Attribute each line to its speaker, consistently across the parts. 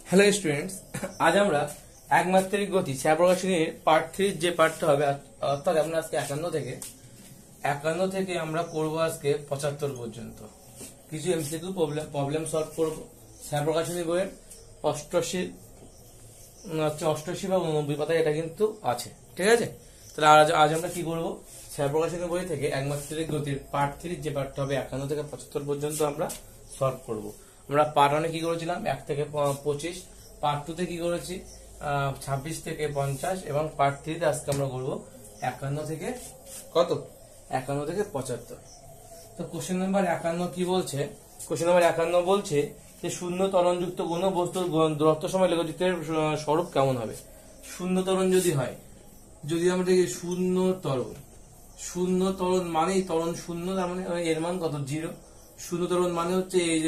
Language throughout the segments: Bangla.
Speaker 1: হ্যালো স্টুডেন্টস, আজ আমরা একমাত্রিক গতি ছায়া প্রকাশনীর পার্ট 3 যে পার্টটা হবে, অর্থাৎ আমরা আজকে 51 থেকে আমরা করব আজকে 75 পর্যন্ত কিছু এমসিকিউ প্রবলেম সলভ করব। ছায়া প্রকাশনী বইয়ের 88 বা 89 পাতায় এটা কিন্তু আছে, ঠিক আছে। তাহলে আজ আমরা কি করব, ছায়া প্রকাশনী বই থেকে একমাত্রিক গতির পার্ট 3 যে পার্টটা হবে 51 থেকে 75 পর্যন্ত আমরা সলভ করব। আমরা পার্ট 1 এ কি করেছিলাম 1 থেকে 25, পার্ট 2 তে কি করেছি 26 থেকে 50 এবং পার্ট 3 তে আজকে আমরা করব 51 থেকে কত 51 থেকে 75। তো কোশ্চেন নাম্বার 51 কি বলছে, কোশ্চেন নাম্বার 51 বলছে যে শূন্য ত্বরণযুক্ত কোনো বস্তুর দূরত্ব সময় লেখচিত্রের স্বরূপ কেমন হবে। শূন্য ত্বরণ যদি হয়, যদি আমরা দেখি শূন্য ত্বরণ মানেই ত্বরণ শূন্য, তার মানে এর মান কত 0। শূন্য ত্বরণ মানে হচ্ছে a =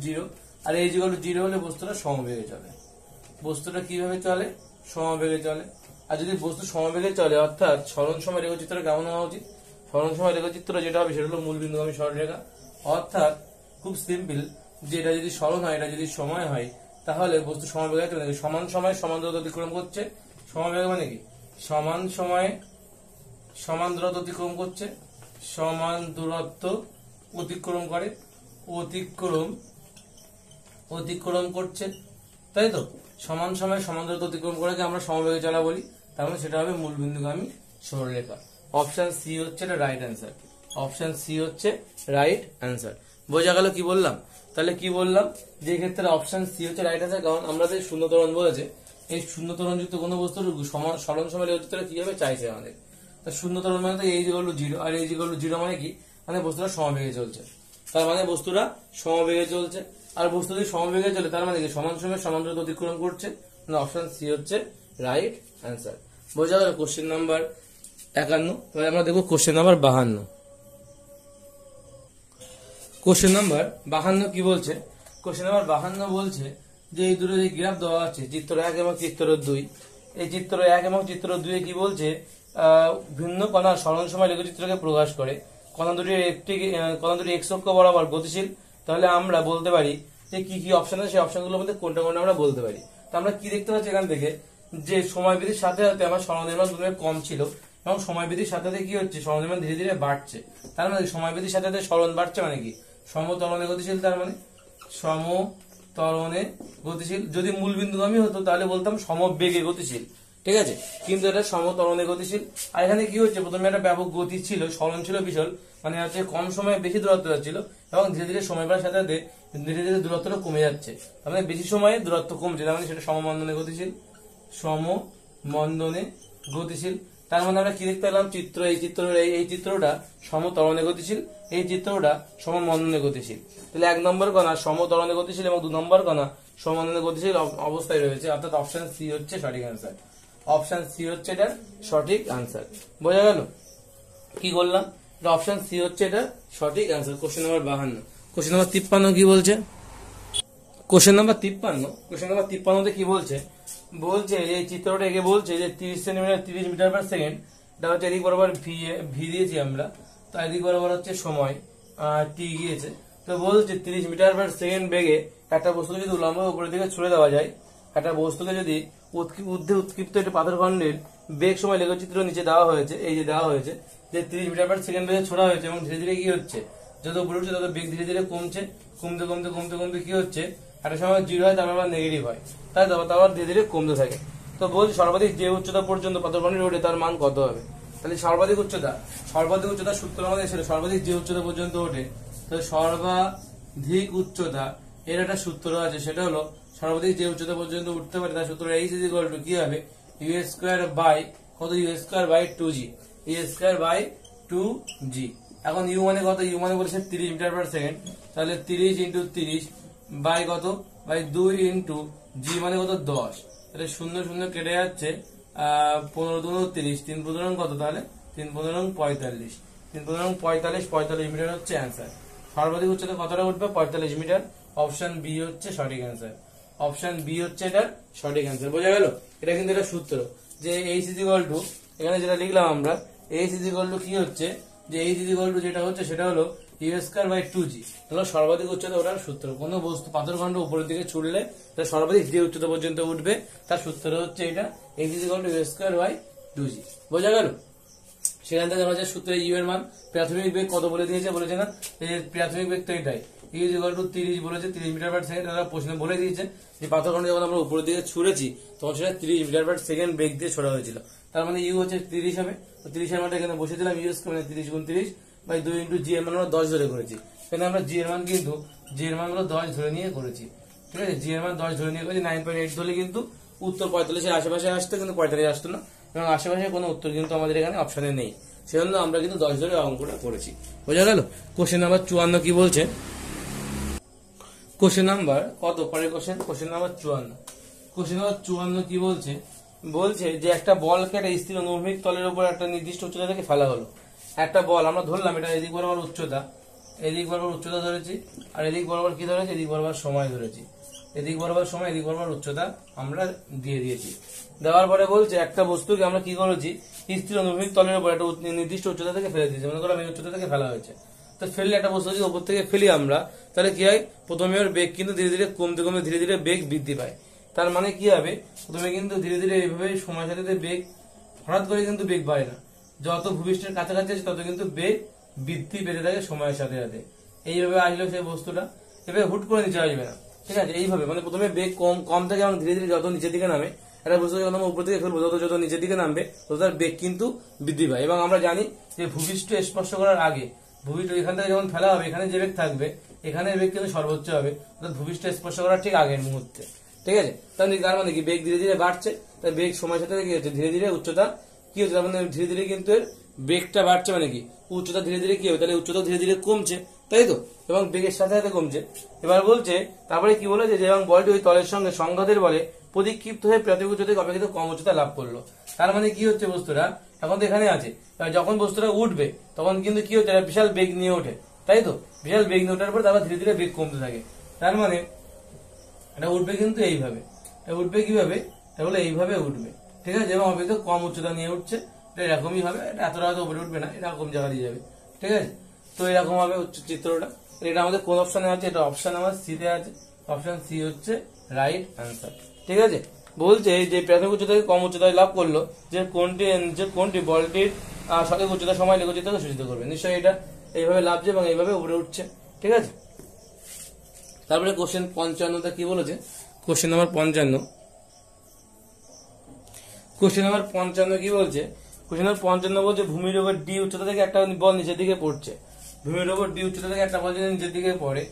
Speaker 1: 0, আর a = 0 হলে বস্তুটা সমবেগে চলে। বস্তুটা কিভাবে চলে, সমবেগে চলে। আর যদি বস্তু সমবেগে চলে অর্থাৎ সরণ সময় রেখাচিত্র কেমন হওয়া উচিত, সরণ সময় রেখাচিত্র যেটা হবে সেটা হলো মূলবিন্দুগামী সরলরেখা। অর্থাৎ খুব সিম্পল, যে এটা যদি সরণ হয়, এটা যদি সময় হয়, তাহলে বস্তু সমবেগে চলে সমান সময়ে সমান দূরত্ব অতিক্রম করছে। সমবেগে মানে কি সমান সময়ে সমান দূরত্ব অতিক্রম করছে, সমান দূরত্ব অতিক্রম করে, অতিক্রম করছে, তাই তো। সমান সময়ে সমান দূরত্ব অতিক্রম করাকে আমরা সমবেগে চলা বলি, তার মানে সেটা হবে মূলবিন্দুগামী সরলরেখা। অপশন সি হচ্ছে এটা রাইট অ্যান্সার। অপশন সি হচ্ছে রাইট অ্যান্সার। বোঝা গেল কি বললাম? তাহলে কি বললাম, যে ক্ষেত্রে অপশন সি হচ্ছে রাইট অ্যান্সার, কারণ আমরা যে শূন্য ত্বরণ বলেছে, এই শূন্য ত্বরণযুক্ত কোনো বস্তুর সরণ সময় লেখচিত্র কিভাবে চাইছে আমাদের। তা শূন্য ত্বরণ মানে তো a = 0, আর a = 0 মানে কি, মানে বস্তুটা সমবেগে চলছে। তার মানে বস্তুটা সমবেগে চলছে, আর বস্তু যদি সমবেগে চলে তার মানে কি সমান সময়ে সমান দূরত্ব অতিক্রম করছে। অপশন সি হচ্ছে রাইট অ্যান্সার। বোঝা গেল কোশ্চেন নাম্বার 51। এবার আমরা দেখবো কোশ্চেন নাম্বার 52। কোশ্চেন নাম্বার 52 কি বলছে, কোশ্চেন নাম্বার 52 বলছে যে এই দুটো যে গ্রাফ দেওয়া আছে, চিত্র 1 এবং চিত্র 2, এই চিত্র 1 এবং চিত্র 2 এ কি বলছে, ভিন্ন কণার সরণ সময় লেখচিত্রকে প্রকাশ করে। কণা দুটি এক্স অক্ষ বরাবর গতিশীল। তাহলে আমরা বলতে পারি যে কি কি অপশন আছে, সেই অপশনগুলোর মধ্যে কোনটা কোনটা আমরা বলতে পারি। তো আমরা কি দেখতে পাচ্ছি এখান থেকে, যে সময় বৃদ্ধির সাথে সাথে আমার সরণের মান প্রথমে কম ছিল এবং সময় বৃদ্ধির সাথে সাথে কি হচ্ছে, সরণের মান ধীরে ধীরে বাড়ছে। তার মানে সময় বৃদ্ধির সাথে সাথে সরণ বাড়ছে মানে কি সমত্বরণে গতিশীল। তার মানে সমত্বরণে গতিশীল। যদি মূল বিন্দুগামী হতো তাহলে বলতাম সমবেগে গতিশীল, ঠিক আছে, কিন্তু এটা সমত্বরণে গতিশীল। আর এখানে কি হচ্ছে, প্রথমে একটা ব্যাপক গতি ছিল, সরণ ছিল বিশাল, মানে হচ্ছে কম সময়ে বেশি দূরত্ব যাচ্ছিল এবং ধীরে ধীরে সময় বাড়ার সাথে সাথে ধীরে ধীরে দূরত্বটা কমে যাচ্ছে। তার মানে বেশি সময়ে দূরত্ব কমছে, তার মানে সেটা সমমন্দনে গতিশীল, সমমন্দনে গতিশীল। তার মানে আমরা কি দেখতে পেলাম, এই চিত্রটা সমত্বরণে গতিশীল, এই চিত্রটা সমমন্দনে গতিশীল। তাহলে 1 নম্বর কণা সমত্বরণে গতিশীল এবং 2 নম্বর কণা সমমন্দনে গতিশীল অবস্থায় রয়েছে, অর্থাৎ অপশন সি হচ্ছে সঠিক আনসার। অপশন সি হচ্ছে এটা সঠিক আনসার। বোঝা গেল কি করলাম, অপশন সি হচ্ছে এটা সঠিক answer. Question number 52। Question number 53 কি বলছে, কোশ্চেন নাম্বার 53 তে কি বলছে, বলছে এই চিত্রটা একে বলছে যে 30 সেন্টিমিটার 30 মিটার/সেকেন্ড, এটা হচ্ছে এদিক বরাবর ভি দিয়েছি আমরা, তো এদিক বরাবর হচ্ছে সময় টি গিয়েছে। তো বলছে 30 মিটার/সেকেন্ড বেগে একটা বস্তুকে যদি উল্লম্ব উপরের দিকে ছুড়ে দেওয়া যায়, একটা বস্তুকে যদি ঊর্ধ্বে উৎক্ষিপ্ত একটি পাথরখণ্ডের বেগ সময় লেখচিত্র নিচে দেওয়া হয়েছে, এই যে দেওয়া হয়েছে যে 30 মিটার/সেকেন্ড বেগে ছোড়া হয়েছে এবং ধীরে ধীরে কি হচ্ছে, যত উপরে উঠছে তত বেগ ধীরে ধীরে কমছে, কমতে কমতে কমতে কমতে কি হচ্ছে, একটা সময় 0 হয়, তারপর আবার নেগেটিভ হয়, তাই তো, তারপর ধীরে ধীরে কমতে থাকে। তো বলছি সর্বাধিক যে উচ্চতা পর্যন্ত পাথরখণ্ডটি ওঠে তার মান কত হবে। তাহলে সর্বাধিক উচ্চতা সূত্র আমাদের ছিল সর্বাধিক যে উচ্চতা পর্যন্ত ওঠে, তো সর্বাধিক উচ্চতা এর একটা সূত্র আছে, সেটা হলো সর্বাধিক যে উচ্চতা পর্যন্ত উঠতে পারে তার সূত্র h = কি হবে, u²/2g, u²/2g। এখন ইউ মানে কত, ইউ মানে বলেছে 30 মিটার/সেকেন্ড, তাহলে 30 × 30 বাই কত, বাই 2 × জি মানে কত 10। তাহলে 0 0 কেটে যাচ্ছে, 15 × 30, 3 × কত, তাহলে 3 × 45, 3 × 45 মিটার হচ্ছে অ্যান্সার। সর্বাধিক উচ্চতা কতটা উঠবে, 45 মিটার। অপশন বি হচ্ছে সঠিক অ্যান্সার। অপশন বি হচ্ছে এটা সঠিক অ্যান্সার। বোঝা গেল, এটা কিন্তু এটা সূত্র যে h = এখানে যেটা লিখলাম আমরা, h = কি হচ্ছে, যে h = যেটা হচ্ছে সেটা হলো ইউ স্কয়ার বাই 2g হলো সর্বাধিক উচ্চতা ওঠার সূত্র। কোনো বস্তু পাথরখণ্ড উপরের দিকে ছুড়লে তার সর্বাধিক যে উচ্চতা পর্যন্ত উঠবে তার সূত্র হচ্ছে এটা, x equal to u square by 2g। বোঝা গেল? সেখান থেকে আমরা যে সূত্রে ইউ এর মান প্রাথমিক বেগ কত বলে দিয়েছে, বলেছে না প্রাথমিক বেগ তো এটাই, ইউ ইকুয়াল টু 30 বলেছে, 30 মিটার পার সেকেন্ড। তারা প্রশ্নে বলে দিয়েছে যে পাথরখণ্ড যখন আমরা উপরের দিকে ছুড়েছি তখন সেটা 30 মিটার পার সেকেন্ড বেগ দিয়ে ছোড়া হয়েছিল। তার মানে ইউ হচ্ছে 30 হবে, তো 30 এর মানটা এখানে বসে দিলাম, ইউ স্কয়ার মানে 30 গুণ 30 বাই 2 ইন্টু জি এর মান আমরা 10 ধরে করেছি। এখানে আমরা জি এর মান কিন্তু জি এর মান হলো 10 ধরে নিয়ে করেছি, ঠিক আছে। জি এর মান 10 ধরে নিয়ে করেছি, 9.8 ধরলে কিন্তু উত্তর 45 এর আশেপাশে আসতো, কিন্তু 45 আসতো না, এবং আশেপাশে কোনো উত্তর কিন্তু আমাদের এখানে অপশনে নেই, সেজন্য আমরা কিন্তু 10 ধরে অঙ্কটা করেছি। বোঝা গেল? কোশ্চেন নাম্বার 54 কি বলছে? কোশ্চেন নাম্বার কত পরে কোশ্চেন নাম্বার 54। কোশ্চেন নাম্বার 54 কি বলছে? বলছে যে একটা বলকে একটা স্থির অনুভূমিক তলের উপর একটা নির্দিষ্ট উচ্চতা থেকে ফেলা হলো। একটা বল আমরা ধরলাম, এটা এদিক বরাবর উচ্চতা, এদিক বরাবর উচ্চতা ধরেছি, আর এদিক বরাবর কি ধরেছি, এদিক বরাবর সময় ধরেছি। এদিক বরাবর সময়, এদিক বরাবর উচ্চতা আমরা দিয়ে দিয়েছি। দেওয়ার পরে বলছে একটা বস্তুকে আমরা কি করেছি, স্থির অনুভূমিক তলের উপর একটা নির্দিষ্ট উচ্চতা থেকে ফেলে দিয়েছি। মনে করলাম এই উচ্চতা থেকে ফেলা হয়েছে, তো ফেললে একটা বস্তু যদি উপর থেকে ফেলি আমরা, তাহলে কি হয়, প্রথমে ওর বেগ কিন্তু ধীরে ধীরে কমতে কমতে ধীরে ধীরে বেগ বৃদ্ধি পায়। তার মানে কি হবে, প্রথমে কিন্তু ধীরে ধীরে এইভাবে সময়ের সাথে বেগ হঠাৎ করে কিন্তু বেগ বাড়ে না, যত ভূপৃষ্ঠের কাছাকাছি আছে তত কিন্তু বেগ বৃদ্ধি পেতে থাকে সময়ের সাথে সাথে। এইভাবে আসলো সেই বস্তুটা, এভাবে হুট করে নিচে আসবে না, ঠিক আছে। এইভাবে মানে প্রথমে বেগ কম থাকে এবং ধীরে ধীরে যত নিচের দিকে নামে, একটা বস্তু যখন আমরা উপর থেকে ফেলবো যত নিচের দিকে নামবে তত তার বেগ কিন্তু বৃদ্ধি পায়। এবং আমরা জানি যে ভূপৃষ্ঠ স্পর্শ করার আগে ভূপৃষ্ঠ এখান থেকে যখন ফেলা হবে, এখানে যে বেগ থাকবে এখানে বেগ কিন্তু সর্বোচ্চ হবে ভূপৃষ্ঠ স্পর্শ করার ঠিক আগের মুহূর্তে, ঠিক আছে। তার মানে কি বেগ ধীরে ধীরে বাড়ছে, তাই বেগ সময়ের সাথে কি হচ্ছে, ধীরে ধীরে উচ্চতা কি হচ্ছে, তার মানে ধীরে ধীরে কিন্তু এর বেগটা বাড়ছে, মানে কি উচ্চতা ধীরে ধীরে কি হবে, তাহলে উচ্চতা ধীরে ধীরে কমছে, তাই তো, এবং বেগের সাথে সাথে কমছে। এবার বলছে তারপরে কি বলেছে যে এবং বলটি ওই তলের সঙ্গে সংঘাতের বলে প্রতিক্ষিপ্ত হয়ে প্রাথমিক উচ্চতা থেকে অপেক্ষিত কম উচ্চতা লাভ করলো। তার মানে কি হচ্ছে, বস্তুটা এখন তো এখানে আছে, যখন বস্তুটা উঠবে তখন কিন্তু কি হচ্ছে, বিশাল বেগ নিয়ে ওঠে, তাই তো, বিশাল বেগ নিয়ে ওঠার পর তারপর ধীরে ধীরে বেগ কমতে থাকে। তার মানে এটা উঠবে কিন্তু এইভাবে, এটা উঠবে কিভাবে, এটা হলো এইভাবে উঠবে, ঠিক আছে, এবং অপেক্ষিত কম উচ্চতা নিয়ে উঠছে, এটা এরকমই হবে, এটা এতটা হয়তো উপরে উঠবে না, এরকম জায়গা দিয়ে যাবে, ঠিক আছে। তো এরকম হবে চিত্রটা। এটা আমাদের কোন অপশনে আছে, এটা অপশন আমার সি তে আছে, অপশন সি হচ্ছে রাইট অ্যান্সার, ঠিক আছে। বলছে যে প্রাথমিক উচ্চতা থেকে কম উচ্চতায় লাভ করলো যে কোনটি বলটির সঠিক উচ্চতা সময় লেগোচিত সূচিত করবে। নিশ্চয়ই এটা এইভাবে লাভছে এবং এইভাবে উপরে উঠছে, ঠিক আছে। তারপরে কোশ্চেন 55 কি বলেছে, কোশ্চেন নাম্বার 55। কোশ্চেন নাম্বার 55 কি বলছে, কোশ্চেন নাম্বার 55 বলছে ভূমির উপর ডি উচ্চতা থেকে একটা বল নিচের দিকে পড়ছে। ভূমির উপর ডি উচ্চতা থেকে একটা বল যদি নিচের দিকে পড়ে,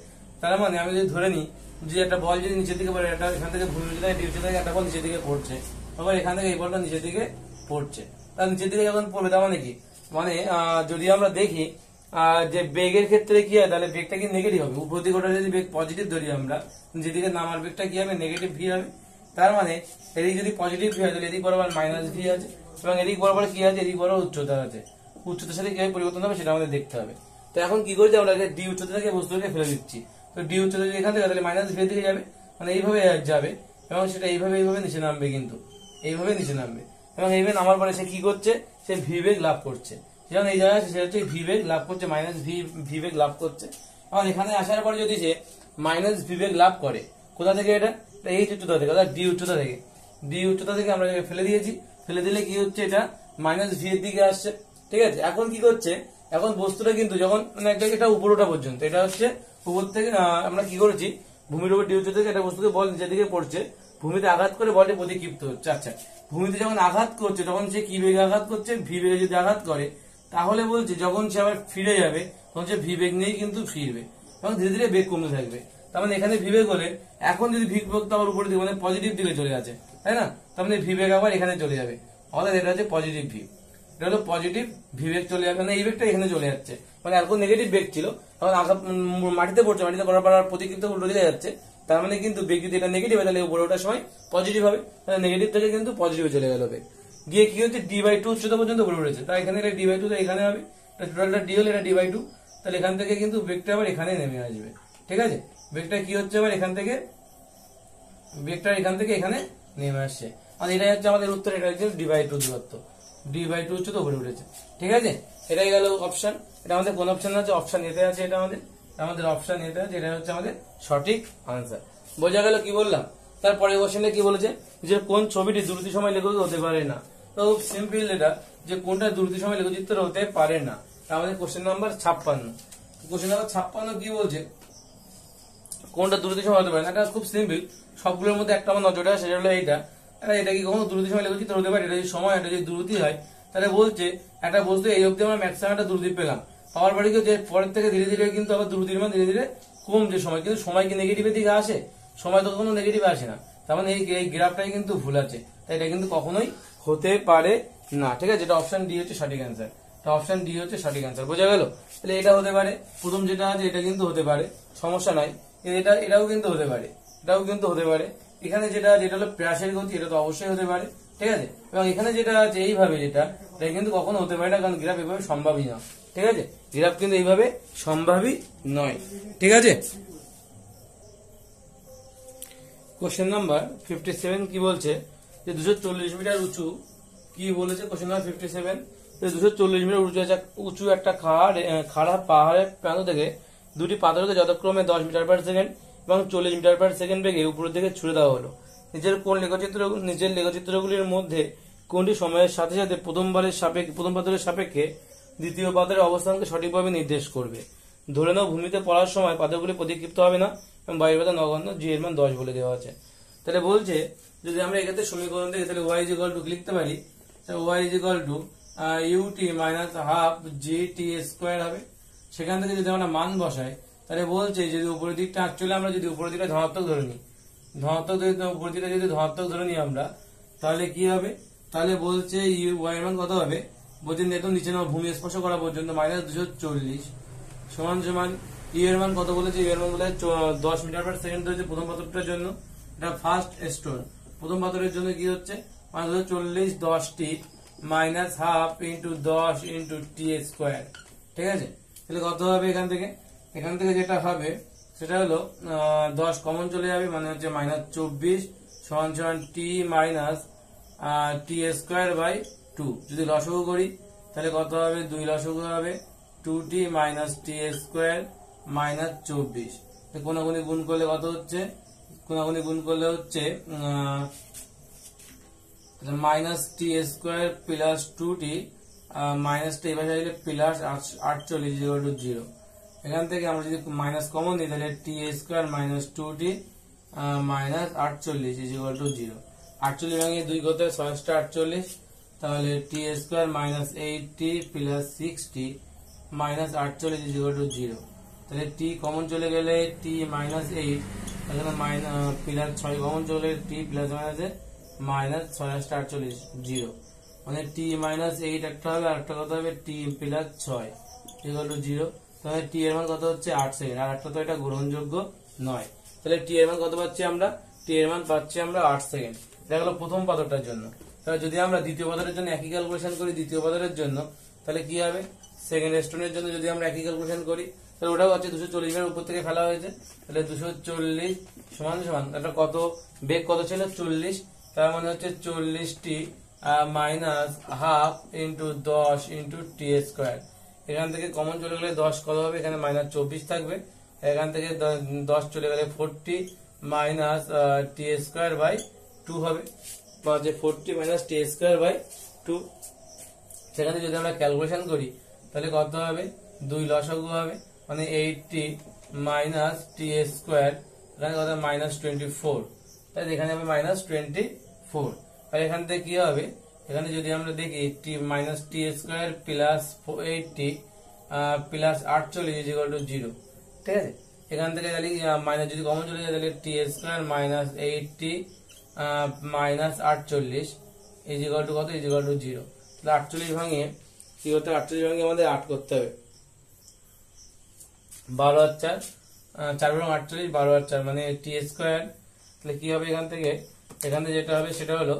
Speaker 1: তার মানে আমি যদি ধরে নিই যে একটা বল যদি নিচের দিকে পড়ে, এটা এখান থেকে ভূমির উচ্চতা ডি উচ্চতা থেকে একটা বল নিচের দিকে পড়ছে, আবার এখান থেকে এই বলটা নিচের দিকে পড়ছে। তার নিচের দিকে যখন পড়বে তার মানে কি, মানে যদি আমরা দেখি যে বেগের ক্ষেত্রে কি হয়, তাহলে বেগটা কি নেগেটিভ হবে। উপর দিকে ওটা যদি বেগ পজিটিভ ধরি আমরা, যেদিকে নামার বেগটা কি হবে, নেগেটিভ ভি হবে। তার মানে এদিক যদি পজিটিভ ভি হয় তাহলে এদিক বরাবর মাইনাস ভি আছে, এবং এদিক বরাবর কি আছে, এদিক বরাবর উচ্চতা আছে। উচ্চতার সাথে কিভাবে পরিবর্তন হবে সেটা আমাদের দেখতে হবে। তো এখন কি করছি আমরা, ডি উচ্চতা থেকে বস্তুকে ফেলে দিচ্ছি। তো ডি উচ্চতা যদি এখান থেকে তাহলে মাইনাস ভি দিকে যাবে, মানে এইভাবে যাবে, এবং সেটা এইভাবে নিচে নামবে, কিন্তু এইভাবে নিচে নামবে, এবং এইভাবে নামার পরে সে কি করছে, সে ভি বেগ লাভ করছে। যেমন এই জায়গায় সে হচ্ছে ভি বেগ লাভ করছে, মাইনাস ভি বেগ লাভ করছে। এবং এখানে আসার পরে যদি সে মাইনাস ভি বেগ লাভ করে, কোথা থেকে, এটা এই উচ্চতা থেকে, অর্থাৎ ডি উচ্চতা থেকে, ডি উচ্চতা থেকে আমরা ফেলে দিয়েছি। ফেলে দিলে কি হচ্ছে, এটা মাইনাস ভি এর দিকে আসছে, ঠিক আছে। এখন কি করছে, এখন বস্তুটা কিন্তু যখন মানে এটা উপর ওঠা পর্যন্ত, এটা হচ্ছে উপর থেকে আমরা কি করেছি, ভূমির উপর ডি উচ্চতা থেকে একটা বস্তুকে বল নিচের দিকে পড়ছে, ভূমিতে আঘাত করে বলটি প্রতিক্ষিপ্ত হচ্ছে। আচ্ছা, ভূমিতে যখন আঘাত করছে তখন সে কি বেগে আঘাত করছে, ভি বেগে যদি আঘাত করে, তাহলে বলছে যখন সে আবার ফিরে যাবে তখন সে ভি বেগ নিয়েই কিন্তু ফিরবে, এবং ধীরে ধীরে বেগ কমতে থাকবে। তার মানে এখানে ভি বেগ হলে এখন যদি ভি বেগটা আবার উপরের দিকে মানে পজিটিভ দিকে চলে আছে, তাই না, তার মানে ভি বেগ আবার এখানে চলে যাবে, অর্থাৎ এটা হচ্ছে পজিটিভ ভি, এটা হলো পজিটিভ ভি বেগ চলে যাবে, মানে এই বেগটা এখানে চলে যাচ্ছে, মানে এখন নেগেটিভ বেগ ছিল, এখন আঘাত মাটিতে পড়ছে, মাটিতে পড়ার পর প্রতিক্ষিপ্ত উল্টো দিকে যাচ্ছে, তার মানে কিন্তু বেগ যদি এটা নেগেটিভ হয় তাহলে উপরে ওঠার সময় পজিটিভ হবে, তাহলে নেগেটিভ থেকে কিন্তু পজিটিভে চলে গেল বেগ, গিয়ে কি হচ্ছে ডি/2 উচ্চতা পর্যন্ত উপরে উঠেছে। তাই এখানে এটা ডি/2 এখানে হবে, টোটালটা ডি হলে এটা ডি/2, তাহলে এখান থেকে কিন্তু বেগটা আবার এখানে নেমে আসবে, ঠিক আছে। বেগটা কি হচ্ছে আবার এখান থেকে, বেগটা এখান থেকে এখানে নেমে আসছে, আর এটাই হচ্ছে আমাদের উত্তর, এটা হচ্ছে ডি/2 দূরত্ব। d/2 হচ্ছে তো উপরে উঠেছে। ঠিক আছে, এটাই গেল অপশন। এটা আমাদের কোন অপশন আছে? অপশন এতে আছে। এটা আমাদের অপশন এতে আছে। এটা হচ্ছে আমাদের সঠিক আনসার। বোঝা গেল কি বললাম? তারপরে কোশ্চেনে কি বলেছে যে কোন ছবিটি দ্রুতি সময় লেখচিত্র হতে পারে না। তো সিম্পল এটা, যে কোনটা দ্রুতি সময় লেখচিত্র হতে পারে না। আমাদের কোশ্চেন নাম্বার 56। কোশ্চেন নাম্বার 56 কি বলছে, কোনটা দ্রুতি সময় হতে পারে না? এটা খুব সিম্পল, সবগুলোর মধ্যে একটা আমার নজরে আসে, সেটা হলো এইটা। এটা কি কখনো দ্রুতি সময় লেখচিত্র হতে পারে? এটা যদি সময়, এটা যদি দ্রুতি হয়, তাহলে বলছে একটা বস্তু এই অবধি আমরা ম্যাক্সিমাম একটা দ্রুতি পেলাম, পাওয়ার পরে কি যে পরের থেকে ধীরে ধীরে কিন্তু আবার দ্রুতির মান ধীরে ধীরে কমছে সময়, কিন্তু সময় কি নেগেটিভের দিকে আসে? সময় তো কখনো নেগেটিভে আসে না। তার মানে এই গ্রাফটাই কিন্তু ভুল আছে, তাই এটা কিন্তু কখনোই হতে পারে না। ঠিক আছে, যেটা অপশন ডি হচ্ছে সঠিক অ্যান্সার। অপশন ডি হচ্ছে সঠিক অ্যান্সার। বোঝা গেল? তাহলে এটা হতে পারে, প্রথম যেটা আছে এটা কিন্তু হতে পারে, সমস্যা নাই। এটাও কিন্তু হতে পারে, এটাও কিন্তু হতে পারে। এখানে যেটা আছে এটা হলো প্রয়াসের গতি, এটা তো অবশ্যই হতে পারে। ঠিক আছে, এবং এখানে যেটা আছে এইভাবে, এটা কিন্তু কখনো হতে পারে না, কারণ গ্রাফ এভাবে সম্ভবই না। ঠিক আছে, গ্রাফ কিন্তু এইভাবে সম্ভবই নয়। ঠিক আছে, কোশ্চেন নাম্বার 57 কি বলছে, যে 240 মিটার উঁচু, কি বলেছে কোশ্চেন নাম্বার 57, 240 মিটার উঁচু একটা খাড়া পাহাড়ের প্রান্ত থেকে দুটি পাথরকে যথাক্রমে 10 মিটার পার সেকেন্ড এবং 40 মিটার পার সেকেন্ড বেগে উপরের দিকে ছুড়ে দেওয়া হলো। নিজের লেখচিত্রগুলির মধ্যে কোনটি সময়ের সাথে সাথে প্রথম পাথরের সাপেক্ষে দ্বিতীয় পাথরের অবস্থানকে সঠিকভাবে নির্দেশ করবে? ধরে নাও ভূমিতে পড়ার সময় পাথরগুলি প্রতিক্ষিপ্ত হবে না এবং বায়ুর বাধা নগণ্য, জি এর মান 10 বলে দেওয়া আছে। তাহলে বলছে যদি আমরা এক্ষেত্রে সমীকরণ থেকে তাহলে y = লিখতে পারি, y = ut minus half gt square হবে। সেখান থেকে যদি আমরা মান বসাই, তাহলে বলছে যদি উপরের দিকটা অ্যাকচুয়ালি আমরা যদি উপরের দিকটা ধনাত্মক ধরে নিই, উপরের দিকটা যদি ধনাত্মক ধরে নিই আমরা, তাহলে কি হবে? তাহলে বলছে y এর মান কত হবে? বলছে একদম নিচে নামা ভূমি স্পর্শ করা পর্যন্ত -240 সমান সমান ই এর মান কত বলেছে? ই এর মান বলে 10 মিটার পার সেকেন্ড হচ্ছে প্রথম পাথরটার জন্য, এটা ফার্স্ট স্টোন। প্রথম পাথরের জন্য কি হচ্ছে 40 10টি minus half into 10 into t square. ঠিক আছে, তাহলে কত হবে? এখান থেকে যেটা হবে সেটা হলো 10 কমন চলে যাবে, মানে হচ্ছে -24 সমান সমান টি মাইনাস টি স্কোয়ার বাই 2। যদি লসাগু করি তাহলে কত হবে? 2 লসাগু হবে 2t মাইনাস টি স্কোয়ার মাইনাস 24। কোনাগুনি গুণ করলে কত হচ্ছে? কোনাগুনি গুণ করলে হচ্ছে মাইনাস টি স্কোয়ার প্লাস 2t মাইনাস টি এবার চাইলে প্লাস 48 0। এখান থেকে আমরা যদি মাইনাস কমন দিই তাহলে t square minus 2t minus 48 0। 48 ভাঙে 2 কত? 6 তাহলে t square minus 8t plus 6t minus 48 0। তাহলে টি কমন চলে গেলে টি মাইনাস 8, এখানে প্লাস 6 কমন চলে টি প্লাস মাইনাস 6 48 0, মানে টি মাইনাস 8 একটা হবে, আর একটা কত হবে? টি প্লাস 6 0। তাহলে টি এর মান কত হচ্ছে? 8 সেকেন্ড, আর একটা তো এটা গ্রহণযোগ্য নয়। তাহলে টি এর মান কত পাচ্ছি আমরা? টি এর মান পাচ্ছি আমরা 8 সেকেন্ড। এটা হলো প্রথম পাথরটার জন্য। তাহলে যদি আমরা দ্বিতীয় পাথরের জন্য একই ক্যালকুলেশন করি, দ্বিতীয় পাথরের জন্য তাহলে কি হবে? সেকেন্ড স্টোনের জন্য যদি আমরা একই ক্যালকুলেশন করি, তাহলে ওটাও হচ্ছে 240 এর উপর থেকে ফেলা হয়েছে, তাহলে 240 সমান সমান এটা কত? বেগ কত ছিল? 40, তার মানে হচ্ছে 40t minus half into 10 into t square. এখান থেকে কমন চলে গেলে 10 কত হবে? এখানে -24 থাকবে, এখান থেকে 10 চলে গেলে 40 মাইনাস টি স্কোয়ার বাই 2 হবে, 40 মাইনাস টি স্কোয়ার বাই 2। সেখানে যদি আমরা ক্যালকুলেশন করি তাহলে কত হবে? 2 লসাগু হবে, মানে 80 মাইনাস টি স্কোয়ার, এখানে কত? -24, তাই এখানে হবে -24। আর এখান থেকে কি হবে? এখানে যদি আমরা দেখি টি মাইনাস টি স্কোয়ার প্লাস 80 প্লাস 48 0। ঠিক আছে, এখান থেকে তাহলে মাইনাস যদি কমন চলে যায় তাহলে টি স্কোয়ার মাইনাস 80 মাইনাস 48 কত? 0। তাহলে 48 ভাঙিয়ে কি করতে হবে? 48 ভাঙিয়ে আমাদের 8 করতে হবে, 12 আর 4 4 এবং 48 12 আর 4 মানে টি স্কোয়ার। তাহলে কি হবে? এখান থেকে যেটা হবে সেটা হলো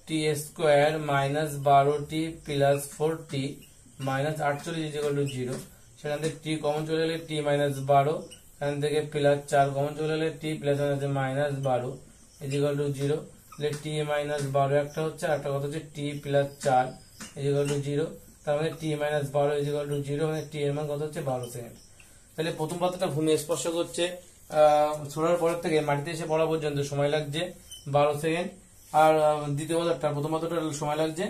Speaker 1: t square minus 12t plus 4t minus 48 0। সেখান থেকে টি কমন চলে গেলে টি মাইনাস 12, এখান থেকে প্লাস 4 কমন চলে গেলে টি প্লাস মাইনাস 12 0। তাহলে টি মাইনাস 12 একটা হচ্ছে, আর একটা কত হচ্ছে টি প্লাস 4 ইকুয়াল টু 0। তার মানে টি মাইনাস 12 ইকুয়াল টু 0, মানে টি এর মান কত হচ্ছে 12 সেকেন্ড। তাহলে প্রথম পাতাটা ভূমি স্পর্শ করছে ছোড়ার পরের থেকে মাটিতে এসে পড়া পর্যন্ত সময় লাগছে 12 সেকেন্ড, আর দ্বিতীয় পাতাটা প্রথম পাতাটা সময় লাগছে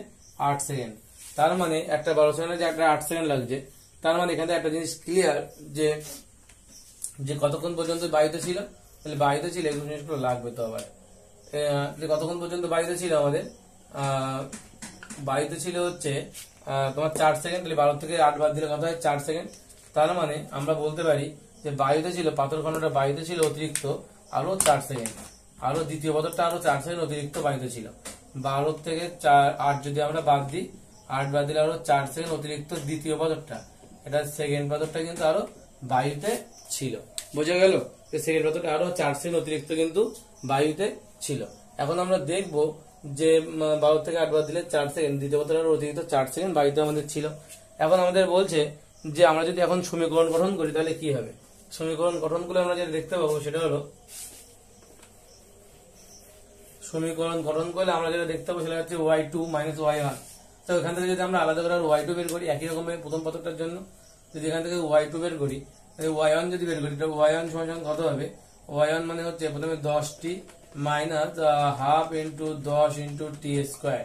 Speaker 1: 8 সেকেন্ড। তার মানে একটা 12 সেকেন্ড যে একটা 8 সেকেন্ড লাগছে, তার মানে এখানে একটা জিনিস ক্লিয়ার যে যে কতক্ষণ পর্যন্ত বায়ুতে ছিল। তাহলে বায়ুতে ছিল এই জিনিসগুলো লাগবে তো আবার কতক্ষণ পর্যন্ত বায়ুতে ছিল আমাদের বায়ুতে ছিল হচ্ছে তোমার 4 সেকেন্ড। তাহলে 12 থেকে 8 বাদ দিলে কত হয় 4 সেকেন্ড। তার মানে আমরা বলতে পারি যে বায়ুতে ছিল পাথরখণ্ডটা বায়ুতে ছিল অতিরিক্ত আরো 4 সেকেন্ড, আরো দ্বিতীয় পাথরটা আরো 4 সেকেন্ড অতিরিক্ত বায়ুতে ছিল। 12 থেকে 8 যদি আমরা বাদ দিই, 8 বাদ দিলে আরো 4 সেকেন্ড অতিরিক্ত দ্বিতীয় পাথরটা, এটা সেকেন্ড পাথরটা কিন্তু আরো বায়ুতে ছিল। বোঝা গেল? সেকেন্ড পাথরটা আরো 4 সেকেন্ড অতিরিক্ত কিন্তু বায়ুতে ছিল। এখন আমরা দেখব যে 12 থেকে 8 বাদ দিলে 4 সেকেন্ড, দ্বিতীয় পাথর আরো অতিরিক্ত 4 সেকেন্ড বায়ুতে আমাদের ছিল। এখন আমাদের বলছে যে আমরা যদি এখন সমীকরণ গঠন করি তাহলে কি হবে। সমীকরণ গঠন করলে আমরা যেটা দেখতে পাবো সেটা হলো, সমীকরণ গঠন করলে আমরা যেটা দেখতে পাবো সেটা হচ্ছে y2 মাইনাস y1। তো এখান থেকে যদি আমরা আলাদা করে y2 বের করি একই রকম ভাবে প্রথম পাথরটার জন্য, যদি এখান থেকে y2 বের করি, y1 যদি বের করি তাহলে y1 সমান কত হবে, y1 মানে হচ্ছে প্রথমে 10t minus half into 10 into t square,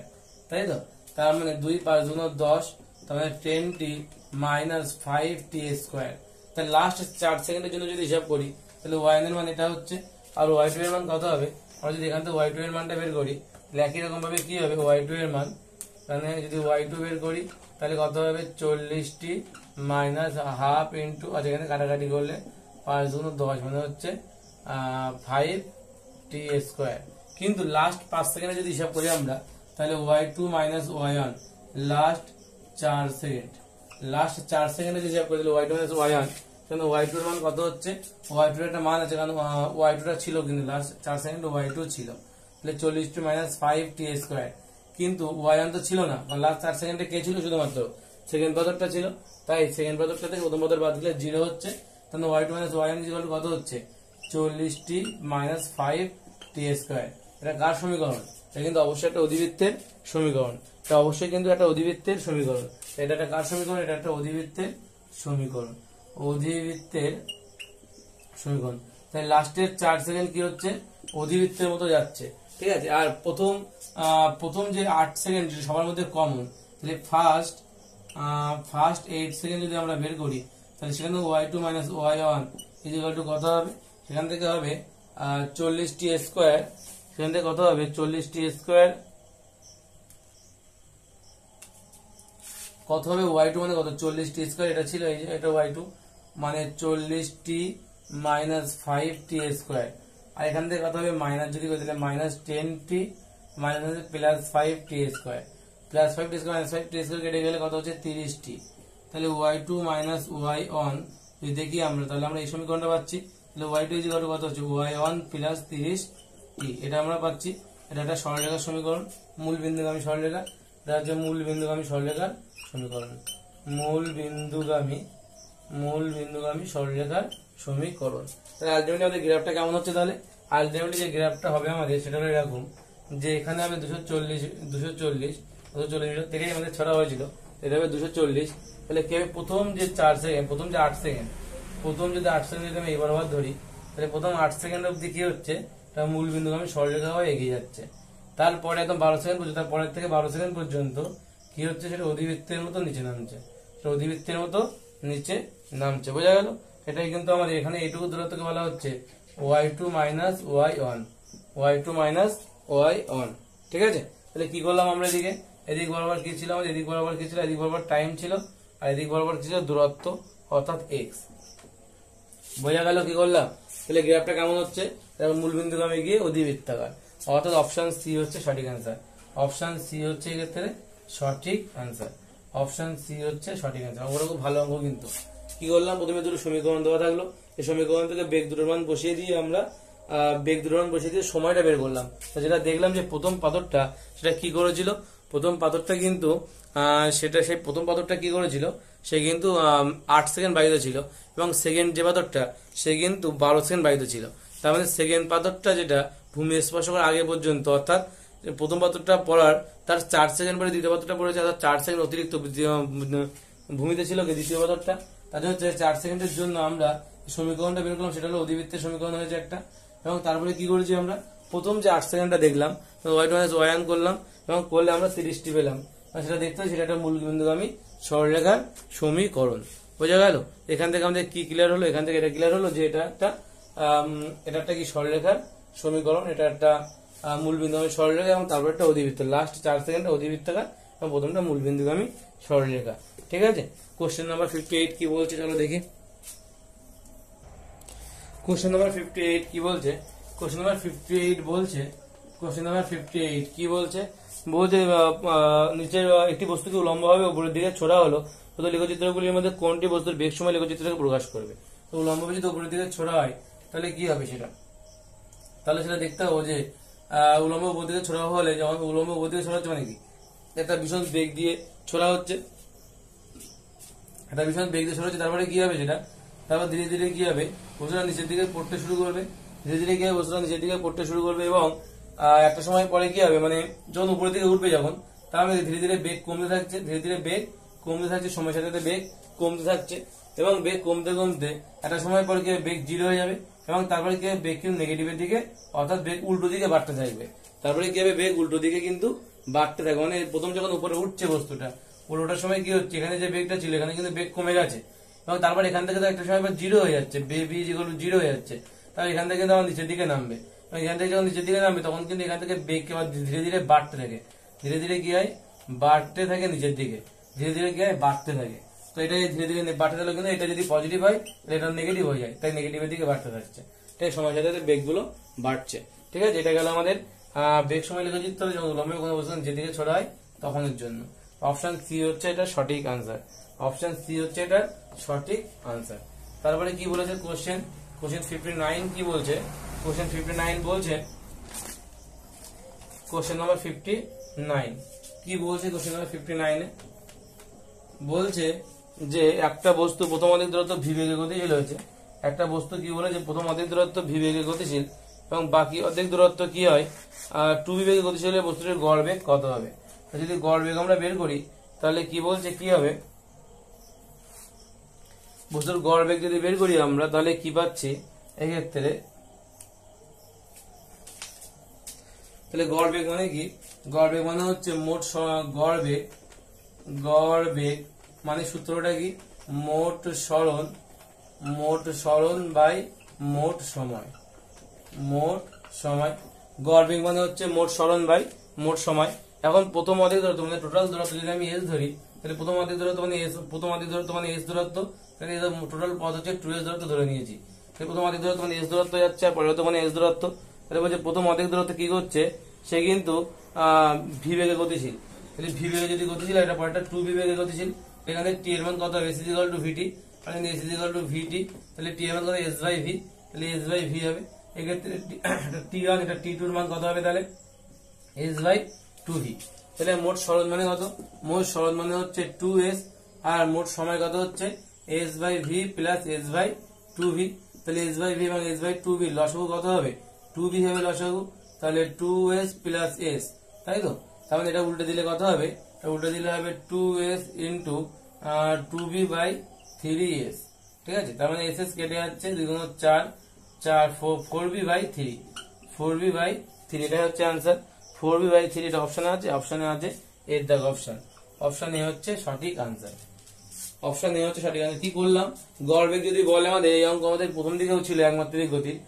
Speaker 1: তাই তো। তার মানে 2 5 গুণ 10, তার মানে 10t মাইনাস 5t স্কোয়ার। তাহলে লাস্ট 4 সেকেন্ডের জন্য যদি হিসাব করি তাহলে y1 এর মান এটা হচ্ছে, আর y2 এর মান কত হবে। আমরা যদি এখান থেকে y2 এর মানটা বের করি তাহলে একই রকম ভাবে কি হবে y2 এর মান, মানে যদি y2 বের করি তাহলে কত হবে 40t মাইনাস হাফ ইন্টু, আচ্ছা এখানে কাটাকাটি করলে 5 গুণ 10 মানে হচ্ছে 5t স্কোয়ার। কিন্তু লাস্ট 5 সেকেন্ডে যদি হিসাব করি আমরা তাহলে y2 minus y1 last 4 second, last 4 সেকেন্ডে যদি হিসাব করি তাহলে y2 মাইনাস y1, কিন্তু y2 এর মান কত হচ্ছে, y2 এর একটা মান আছে কারণ y2 টা ছিল কিন্তু লাস্ট 4 সেকেন্ডে y2 ছিল, তাহলে 40t মাইনাস 5t স্কোয়ার। কিন্তু y1 তো ছিল না, লাস্ট 4 সেকেন্ডে কে ছিল, শুধুমাত্র সেকেন্ড পাথরটা ছিল। তাই সেকেন্ড পাথরটা থেকে প্রথম পাথর বাদ দিলে 0 হচ্ছে, তাহলে y2 minus y1 equal to কত হচ্ছে 40t মাইনাস 5t স্কোয়ার। এটা কার সমীকরণ? এটা কিন্তু অবশ্যই একটা অধিবৃত্তের সমীকরণ, এটা অবশ্যই কিন্তু একটা অধিবৃত্তের সমীকরণ। এটা একটা কার সমীকরণ? এটা একটা অধিবৃত্তের সমীকরণ, অধিবৃত্তের সমীকরণ। তাই লাস্টের 4 সেকেন্ড কি হচ্ছে, অধিবৃত্তের মতো যাচ্ছে, ঠিক আছে। আর প্রথম যে 8 সেকেন্ড সবার মধ্যে কমন, তাহলে ফার্স্ট 8 সেকেন্ড যদি আমরা বের করি তাহলে সেখানে y2 minus y1 equal to কত হবে, সেখান থেকে হবে 40t স্কোয়ার, সেখান থেকে কত হবে 40t স্কোয়ার, কত হবে y2 মানে কত 40t স্কোয়ার, এটা ছিল এই যে এটা y2 মানে 40t মাইনাস 5t স্কোয়ার, আর এখান থেকে কত হবে মাইনাস যদি করি তাহলে minus 10t minus plus 5t square, plus 5t square minus 5t square কেটে গেলে কত হচ্ছে 30t। তাহলে y2 মাইনাস y1 যদি দেখি আমরা তাহলে আমরা এই সমীকরণটা পাচ্ছি, তাহলে y2 ইকুয়াল টু কত হচ্ছে y1 প্লাস 30t, এটা আমরা পাচ্ছি। এটা একটা সরলরেখার সমীকরণ, মূল বিন্দুগামী সরলরেখা, এটা হচ্ছে মূল বিন্দুগামী সরলরেখার সমীকরণ, মূল বিন্দুগামী সরলরেখার সমীকরণ। তাহলে আলটিমেটলি আমাদের গ্রাফটা কেমন হচ্ছে, তাহলে আলটিমেটলি যে গ্রাফটা হবে আমাদের সেটা হলো এরকম যে এখানে হবে 240 মিটার থেকেই আমাদের ছড়া হয়েছিল, এটা হবে 240। তাহলে কি হবে প্রথম যে 4 সেকেন্ড, প্রথম যে 8 সেকেন্ড, প্রথম যদি 8 সেকেন্ড যদি আমি এই বরাবর ধরি তাহলে প্রথম 8 সেকেন্ড অবধি কি হচ্ছে, এটা মূল বিন্দুগামী সরলরেখা হয়ে এগিয়ে যাচ্ছে। তারপরে একদম 12 সেকেন্ড পর্যন্ত, তারপরের থেকে 12 সেকেন্ড পর্যন্ত কি হচ্ছে, সেটা অধিবৃত্তের মতো নিচে নামছে, সেটা অধিবৃত্তের মতো নিচে নামছে। বোঝা গেল? এটাই কিন্তু আমাদের এখানে এইটুকু দূরত্বকে বলা হচ্ছে y2 minus y1, y2 minus y1, ঠিক আছে। তাহলে কি করলাম আমরা এদিকে, এদিক বরাবর কি ছিল আমাদের, এদিক বরাবর কি ছিল, এদিক বরাবর টাইম ছিল, আর এদিক বরাবর কি ছিল দূরত্ব অর্থাৎ x। বোঝা গেল কি করলাম? তাহলে গ্রাফটা কেমন হচ্ছে, মূল বিন্দুগামী গিয়ে অধিবৃত্তাকার, অর্থাৎ অপশন সি হচ্ছে সঠিক অ্যান্সার, অপশন সি হচ্ছে এক্ষেত্রে সঠিক অ্যান্সার, অপশন সি হচ্ছে সঠিক অ্যান্সার। ওরা খুব ভালো অঙ্ক কিন্তু। কি করলাম, প্রথমে দুটো সমীকরণ দেওয়া থাকলো, এই সমীকরণ থেকে বেগ দুটোর মান বসিয়ে দিয়ে আমরা সময়টা বের করলাম। তো যেটা দেখলাম যে প্রথম পাথরটা সেটা কি করেছিল, প্রথম পাথরটা কিন্তু সেই প্রথম পাথরটা কি করেছিল, সে কিন্তু 8 সেকেন্ড বায়ুতে ছিল, এবং সেকেন্ড যে পাথরটা সে কিন্তু 12 সেকেন্ড বায়ুতে ছিল। তার মানে সেকেন্ড পাথরটা যেটা ভূমি স্পর্শ করার আগে পর্যন্ত, অর্থাৎ প্রথম পাত্রটা পড়ার তার 4 সেকেন্ড পরে দ্বিতীয় পাত্রটা পড়েছে, তার 4 সেকেন্ড অতিরিক্ত ভূমিতে ছিল কি দ্বিতীয় পাত্রটা, তার হচ্ছে 4 সেকেন্ডের জন্য আমরা সমীকরণটা বের করলাম, সেটা হলো অধিবৃত্তের সমীকরণ হয়েছে একটা। এবং তারপরে কি করেছি আমরা, প্রথম যে 8 সেকেন্ডটা দেখলাম y1 করলাম এবং করলে আমরা 30টি পেলাম, সেটা দেখতে হয় সেটা একটা মূলবিন্দুগামী সরলরেখার সমীকরণ। বোঝা গেল? এখান থেকে আমাদের কি ক্লিয়ার হলো, এখান থেকে এটা ক্লিয়ার হলো যে এটা একটা কি সরলরেখার সমীকরণ, এটা একটা মূলবিন্দুগামী সরলরেখা এবং তারপর একটা অধিবৃত্ত, লাস্ট 4 সেকেন্ড অধিবৃত্তাকার এবং প্রথমটা মূলবিন্দুগামী সরলরেখা। ঠিক আছে, কোশ্চেন নাম্বার 58 কি বলছে চলো দেখি। কোশ্চেন নাম্বার 58 কি বলছে, কোশ্চেন নাম্বার 58 বলছে, কোশ্চেন নাম্বার 58 কি বলছে, বলছে নিচের একটি বস্তুকে উলম্বভাবে উপরের দিকে ছোড়া হলো, তো লেখচিত্রগুলির মধ্যে কোনটি বস্তুর বেগ সময় লেখচিত্রকে প্রকাশ করবে। তো উলম্বভাবে যদি উপরের দিকে ছোড়া হয় তাহলে কি হবে সেটা, তাহলে সেটা দেখতে হবে যে উলম্ব উপর দিকে ছোড়া হলে, যখন উলম্ব উপর দিকে ছোড়া হচ্ছে মানে কি, একটা ভীষণ বেগ দিয়ে ছোড়া হচ্ছে, একটা ভীষণ বেগ দিয়ে ছোড়া হচ্ছে, তারপরে কি হবে সেটা, তারপর ধীরে ধীরে কি হবে, বস্তুটা নিচের দিকে পড়তে শুরু করবে, ধীরে ধীরে কি হবে, বস্তুটা নিচের দিকে পড়তে শুরু করবে এবং একটা সময় পরে কি হবে, মানে যখন উপরের দিকে উঠবে যখন, তার মানে ধীরে ধীরে বেগ কমতে থাকছে, ধীরে ধীরে বেগ কমতে থাকছে, সময়ের সাথে সাথে বেগ কমতে থাকছে এবং বেগ কমতে কমতে একটা সময় পরে কি হবে, বেগ 0 হয়ে যাবে এবং তারপরে কি হবে, বেগ কিন্তু নেগেটিভের দিকে অর্থাৎ বেগ উল্টো দিকে বাড়তে থাকবে, তারপরে কি হবে, বেগ উল্টো দিকে কিন্তু বাড়তে থাকবে। মানে প্রথম যখন উপরে উঠছে বস্তুটা, ওঠার সময় কি হচ্ছে, এখানে যে বেগটা ছিল এখানে কিন্তু বেগ কমে গেছে এবং তারপর এখান থেকে তো একটা সময় 0 হয়ে যাচ্ছে, বি ইকুয়াল টু 0 হয়ে যাচ্ছে, তাহলে এখান থেকে কিন্তু আমার নিচের দিকে নামবে, এখান থেকে যখন নিচের দিকে নামবে তখন কিন্তু এখান থেকে বেগ আবার ধীরে ধীরে বাড়তে থাকে, ধীরে ধীরে কি হয়, বাড়তে থাকে নিচের দিকে, ধীরে ধীরে কি হয়, বাড়তে থাকে। তো এটা ধীরে ধীরে বাড়তে থাকলে কিন্তু এটা যদি পজিটিভ হয় তাহলে এটা নেগেটিভ হয়ে যায়, তাই নেগেটিভের দিকে বাড়তে থাকছে, তাই সময়ের সাথে সাথে বেগগুলো বাড়ছে। ঠিক আছে, এটা গেল আমাদের বেগ সময় লেখচিত্র, যখন উলম্ব কোনো বস্তু যেদিকে ছোড়া হয় তখনের জন্য। অপশন সি হচ্ছে এটা সঠিক আনসার, অপশন সি হচ্ছে এটা সঠিক আনসার। তারপরে কি বলেছে কোশ্চেন, কোশ্চেন 59 কি বলছে, কোশ্চেন 59 বলছে, কোশ্চেন নাম্বার 59 কি বলছে, কোশ্চেন নাম্বার 59 এ বলছে যে একটা বস্তু প্রথম অধিক দূরত্ব ভি বেগে গতিশীল হয়েছে, একটা বস্তু কি বলে যে প্রথম অধিক দূরত্ব ভি বেগে গতিশীল এবং বাকি অর্ধেক দূরত্ব কি হয় 2v বেগে গতিশীল হলে বস্তুটির গড় বেগ কত হবে। যদি গড় বেগ আমরা বের করি তাহলে কি বলছে, কি হবে, বস্তুর গড় বেগ যদি বের করি আমরা তাহলে কি পাচ্ছি, এক্ষেত্রে তাহলে গড় বেগ মানে কি, গড় বেগ মানে হচ্ছে মোট গড় বেগ, গড় বেগ মানে সূত্রটা কি, মোট সরণ বাই মোট সময়, মোট সময়, গড় বেগ মানে হচ্ছে মোট সরণ বাই মোট সময়। এখন প্রথম অধিক দূরত্ব মানে টোটাল দূরত্ব যদি আমি এস ধরি, তাহলে প্রথম অধিক দূরত্ব মানে এস, প্রথম অধিক দূরত্ব মানে এস দূরত্ব, তাহলে টোটাল পথ হচ্ছে 2s দূরত্ব ধরে নিয়েছি, প্রথম অধিক দূরত্ব মানে এস দূরত্ব যাচ্ছে আর পরের মানে এস দূরত্ব, তাহলে বলছে প্রথম অধিক দূরত্ব কি করছে, সে কিন্তু ভি বেগে গতিশীল, তাহলে ভি বেগে যদি গতিশীল এটা পরেরটা 2v বেগে গতিশীল, এখানে টি এর মান কত হবে, s ইকুয়াল টু ভিটি, আর s ইকুয়াল টু ভিটি, তাহলে টি এর মান কত s বাই ভি, তাহলে s বাই ভি হবে, এক্ষেত্রে টি1 এটা টি2 এর মান কত হবে, তাহলে s বাই 2v, তাহলে মোট সরণ মানে কত, মোট সরণ মানে হচ্ছে 2s আর মোট সময় কত হচ্ছে s by v plus s by 2v, তাহলে s বাই ভি এবং s বাই 2v লসাগু কত হবে, 2v হবে লসাগু, তাহলে 2s প্লাস s, তাই তো, তাহলে এটা উল্টে দিলে কত হবে, উল্টে দিলে হবে 2s into 2v by 3s, ঠিক আছে, তার মানে ss কেটে যাচ্ছে, 2 গুণ 4, 4v বাই 3, 4v বাই 3, এটা হচ্ছে আনসার, 4v বাই 3, এটা অপশনে আছে, অপশনে আছে এর দাগ অপশন, অপশন এ হচ্ছে সঠিক আনসার, অপশন এ হচ্ছে সঠিক আনসার। কি করলাম, গড় বেগ যদি বলে আমাদের, এই অঙ্ক আমাদের প্রথম দিকেও ছিল একমাত্রিক গতির,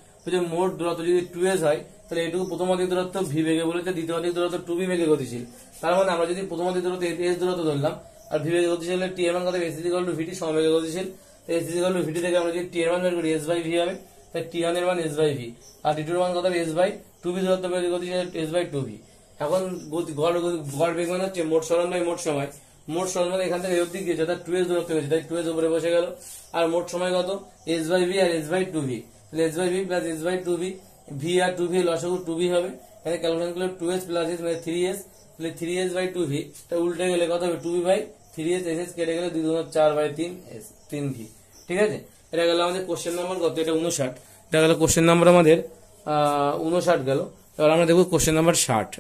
Speaker 1: মোট দূরত্ব যদি 2s হয় তাহলে এটুকু প্রথম অধিক দূরত্ব ভি বেগে বলেছে, দ্বিতীয় অধিক দূরত্ব 2v বেগে গতিশীল, তার মানে আমরা যদি প্রথম অধিক দূরত্ব s দূরত্ব ধরলাম আর ভি বেগে গতিশীল হলে টি এর মান কত, s ইকুয়াল টু ভিটি, সমবেগে গতিশীল, তো s ইকুয়াল টু ভিটি থেকে আমরা যদি টি এর মান বের করি s বাই ভি হবে, তাই টি1 এর মান s বাই ভি আর টি2 এর মান কত হবে s বাই 2v দূরত্ব বেগে গতিশীল s বাই 2v। এখন গড় বেগ মানে হচ্ছে মোট সরণ বাই মোট সময়, মোট সরণ মানে এখান থেকে অবধি গিয়েছে অর্থাৎ 2s দূরত্ব হয়েছে, তাই 2s উপরে বসে গেল, আর মোট সময় কত s বাই ভি আর s বাই 2v, তাহলে s by v plus s by 2v, v আর 2v লসাগু 2v হবে, এখানে ক্যালকুলেশন করলে 2s প্লাস s মানে 3s, তাহলে 3s বাই 2v, তা উল্টে গেলে কত হবে 2v বাই 3s, s কেটে গেলে 2 গুণ 4 বাই 3s, 3v, ঠিক আছে। এটা গেল আমাদের কোশ্চেন নাম্বার কত, এটা 59, এটা গেল কোশ্চেন নাম্বার আমাদের 59 গেল। এবার আমরা দেখবো কোশ্চেন নাম্বার 60,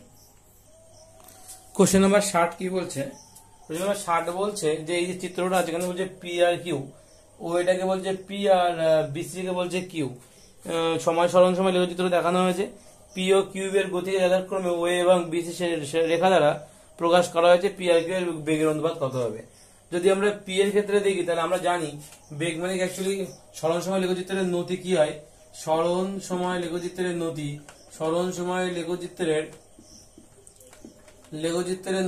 Speaker 1: কোশ্চেন নাম্বার 60 কি বলছে? কোশ্চেন নাম্বার 60 বলছে যে এই যে চিত্রটা আছে এখানে বলছে পি আর কিউ, ও এটাকে বলছে পি আর বিসি কে বলছে কিউ। সময় সরণ সময় লেখচিত্র দেখানো হয়েছে। পি ও কিউ এর গতিকে যথাক্রমে ও এবং বিসি রেখা দ্বারা প্রকাশ করা হয়েছে। পি আর কিউ এর বেগের অনুপাত কত হবে? যদি আমরা পি এর ক্ষেত্রে দেখি তাহলে আমরা জানি বেগ মানে অ্যাকচুয়ালি সরণ সময় লেখচিত্রের নতি কি হয়? সরণ সময় লেখচিত্রের নতি, সরণ সময় লেখচিত্রের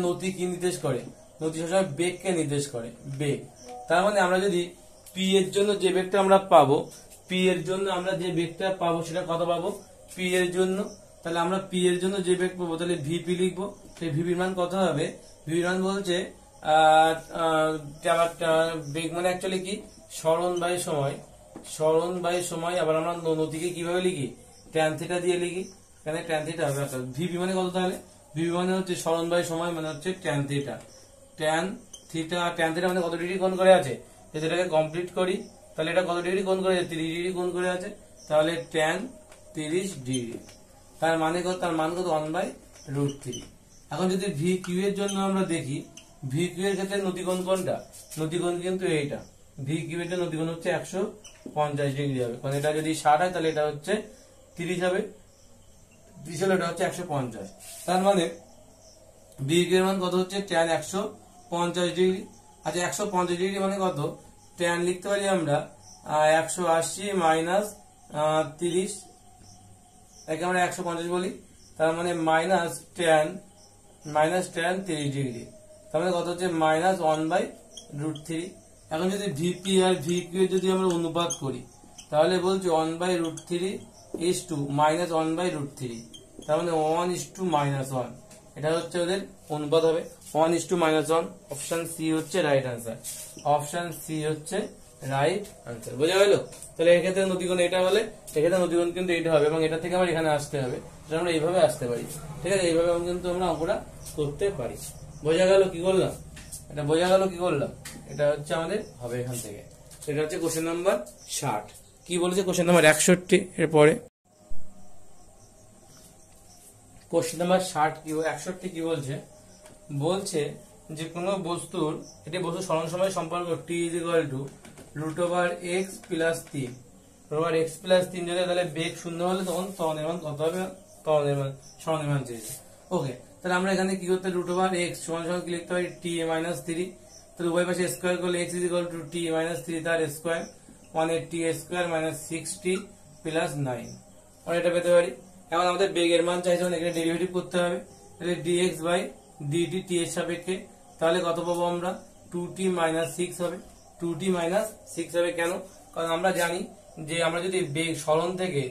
Speaker 1: নতি কি নির্দেশ করে? নতি সবসময় বেগকে নির্দেশ করে, বেগ। তার মানে আমরা যদি পি এর জন্য যে বেগটা আমরা পাবো, পি এর জন্য আমরা যে বেগটা পাবো সেটা কত পাবো? পি এর জন্য, তাহলে আমরা পি এর জন্য যে বেগ পাবো তাহলে ভিপি লিখবো। সেই ভিপির মান কত হবে? ভিপির মান বলছে বেগ মানে অ্যাকচুয়ালি কি? সরণ বাই সময়, সরণ বাই সময়। আবার আমরা নতিকে কিভাবে লিখি? ট্যান থিটা দিয়ে লিখি, এখানে ট্যান থিটা হবে। অর্থাৎ ভিপি মানে কত তাহলে? ভিপি মানে হচ্ছে সরণ বাই সময় মানে হচ্ছে ট্যান থিটা। ট্যান থিটা মানে কত ডিগ্রি কোণ করে আছে? যদি এটাকে কমপ্লিট করি তাহলে এটা কত ডিগ্রি কোণ করে আছে? 30 ডিগ্রি কোণ করে আছে। তাহলে ট্যান 30 ডিগ্রি, তার মানে কত? তার মান কত? 1/√3। এখন যদি ভি কিউ এর জন্য আমরা দেখি, ভি কিউ এর ক্ষেত্রে নতিকোণ কোনটা? নতিকোণ কিন্তু এইটা। ভি কিউ এর নতিকোণ হচ্ছে 150 ডিগ্রি হবে। কারণ এটা যদি 60 হয় তাহলে এটা হচ্ছে 30 হবে, 30 হলে এটা হচ্ছে 150। তার মানে ভি কিউ এর মান কত হচ্ছে? Tan 150 degree. আচ্ছা 150 ডিগ্রি মানে কত? ট্যান লিখতে পারি আমরা 180 মাইনাস 30, একে আমরা 150 বলি। তার মানে মাইনাস ট্যান 30 ডিগ্রি। তার মানে কত হচ্ছে? মাইনাস 1/√3। এখন যদি ভিপি আর ভিকিউ যদি আমরা অনুপাত করি তাহলে বলছি 1/√3 ইস টু মাইনাস 1/√3। তার মানে 1:-1, এটা হচ্ছে ওদের অনুপাত হবে 1:-1। অপশন সি হচ্ছে রাইট আনসার। অপশন সি হচ্ছে রাইট আনসার। বোঝা গেল? তাহলে এক্ষেত্রে নতিকোণ এটা হলে এক্ষেত্রে নতিকোণ কিন্তু এটা হবে এবং এটা থেকে আমরা এখানে আসতে হবে। সেটা আমরা এইভাবে আসতে পারি, ঠিক আছে? এইভাবে কিন্তু আমরা অঙ্কটা করতে পারি। বোঝা গেল কি করলাম? এটা বোঝা গেল কি করলাম? এটা হচ্ছে আমাদের হবে এখান থেকে। এটা হচ্ছে কোশ্চেন নাম্বার 60। কি বলেছে কোশ্চেন নাম্বার 61 এর পরে? কোশ্চেন নাম্বার 61 কি বলছে? বলছে যে কোনো বস্তুর, এটি বস্তুর সরণ সময় সম্পর্ক t √x + 3, √x + 3 যদি তাহলে বেগ শূন্য হলে তখন ত্বরণের মান কত হবে? ত্বরণের মান, সরণের মান চেয়েছে। ওকে, তাহলে আমরা এখানে কি করতে? √x সমান কি লিখতে পারি? t - 3। তাহলে উভয় পাশে স্কয়ার করলে x = t - 3 তার স্কয়ার, 180² - 60 + 9, আমরা এটা পেতে পারি। এখন আমাদের বেগের মান চাইছে, এখানে ডেরিভেটিভ করতে হবে। তাহলে dx/dt t এর সাপেক্ষে, তাহলে কত পাবো আমরা? 2t - 6 হবে। 2t - 6 হবে কেন? কারণ আমরা জানি যে আমরা যদি বেগ সরণ থেকে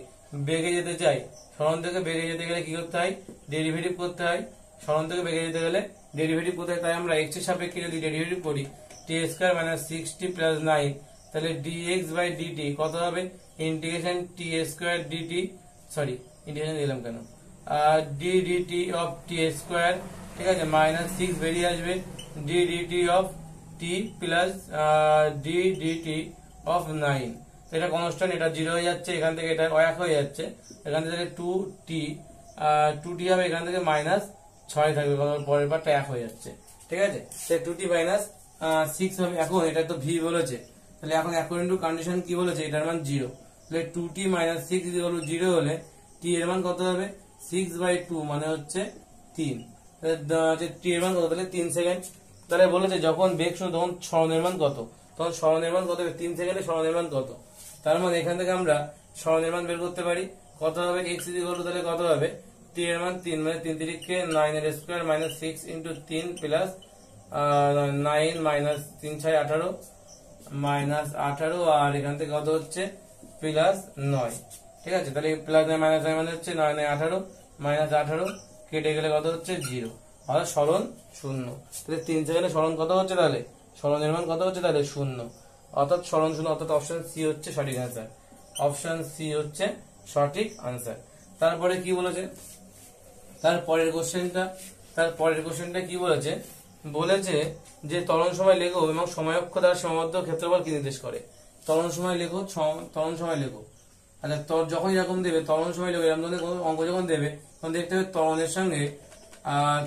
Speaker 1: বেগে যেতে চাই, সরণ থেকে বেগে যেতে গেলে কি করতে হয়? ডেরিভেটিভ করতে হয়। সরণ থেকে বেগে যেতে গেলে ডেরিভেটিভ করতে হয়। তাই আমরা x এর সাপেক্ষে যদি ডেরিভেটিভ করি t² - 60 + 9, তাহলে dx/dt কত হবে? Integration t² dt, sorry integration দিলাম কেন? ddt of t², ঠিক আছে, -6 বেরিয়ে আসবে। ddt of t plus ddt of 9, এটা কনস্ট্যান্ট, এটা 0 হয়ে যাচ্ছে, এখান থেকে এটা 1 হয়ে যাচ্ছে, এখান থেকে 2t হবে, এখান থেকে -6 থাকবে, পরের পার্টটা 1 হয়ে যাচ্ছে, ঠিক আছে? 2t - 6 হবে। এখন এটা তো v বলেছে, তাহলে এখন অ্যাকর্ডিং টু কন্ডিশন কি বলেছে? এটার মান 0। তাহলে 2t - 6 = 0 হলে t এর মান কত হবে? 6/2 মানে হচ্ছে 3। t এর মান কত? তাহলে 3 সেকেন্ড। তাহলে বলেছে যখন বেগ শূন্য তখন সরণের মান কত? তখন সরণের মান কত হবে? 3 সেকেন্ডে সরণের মান কত? তার মানে এখান থেকে আমরা সরণের মান বের করতে পারি। কত হবে? x তাহলে কত হবে? t এর মান 3, মানে 3 3 9² - 6 × 3 প্লাস 9 - 3 6 18 -18, আর এখান থেকে কত হচ্ছে? প্লাস 9, ঠিক আছে? তাহলে প্লাস 9 -9 মানে হচ্ছে 9 9 18 -18 কেটে গেলে কত হচ্ছে? 0, অর্থাৎ সরণ 0। তাহলে 3 সেকেন্ডে সরণ কত হচ্ছে? তাহলে সরণের মান কত হচ্ছে? তাহলে 0, অর্থাৎ সরণ 0, অর্থাৎ অপশন সি হচ্ছে সঠিক আনসার। অপশন সি হচ্ছে সঠিক আনসার। তারপরে কি বলেছে? তারপরের কোশ্চেনটা কি বলেছে? বলেছে যে ত্বরণ সময় লেখো এবং সময় অক্ষ দ্বারা সীমাবদ্ধ ক্ষেত্রফল কি নির্দেশ করে? ত্বরণ সময় লেখো, আচ্ছা যখন এরকম দেবে ত্বরণ সময় লেখো, এরকম ধরনের কোনো অঙ্ক যখন দেবে তখন দেখতে হবে ত্বরণের সঙ্গে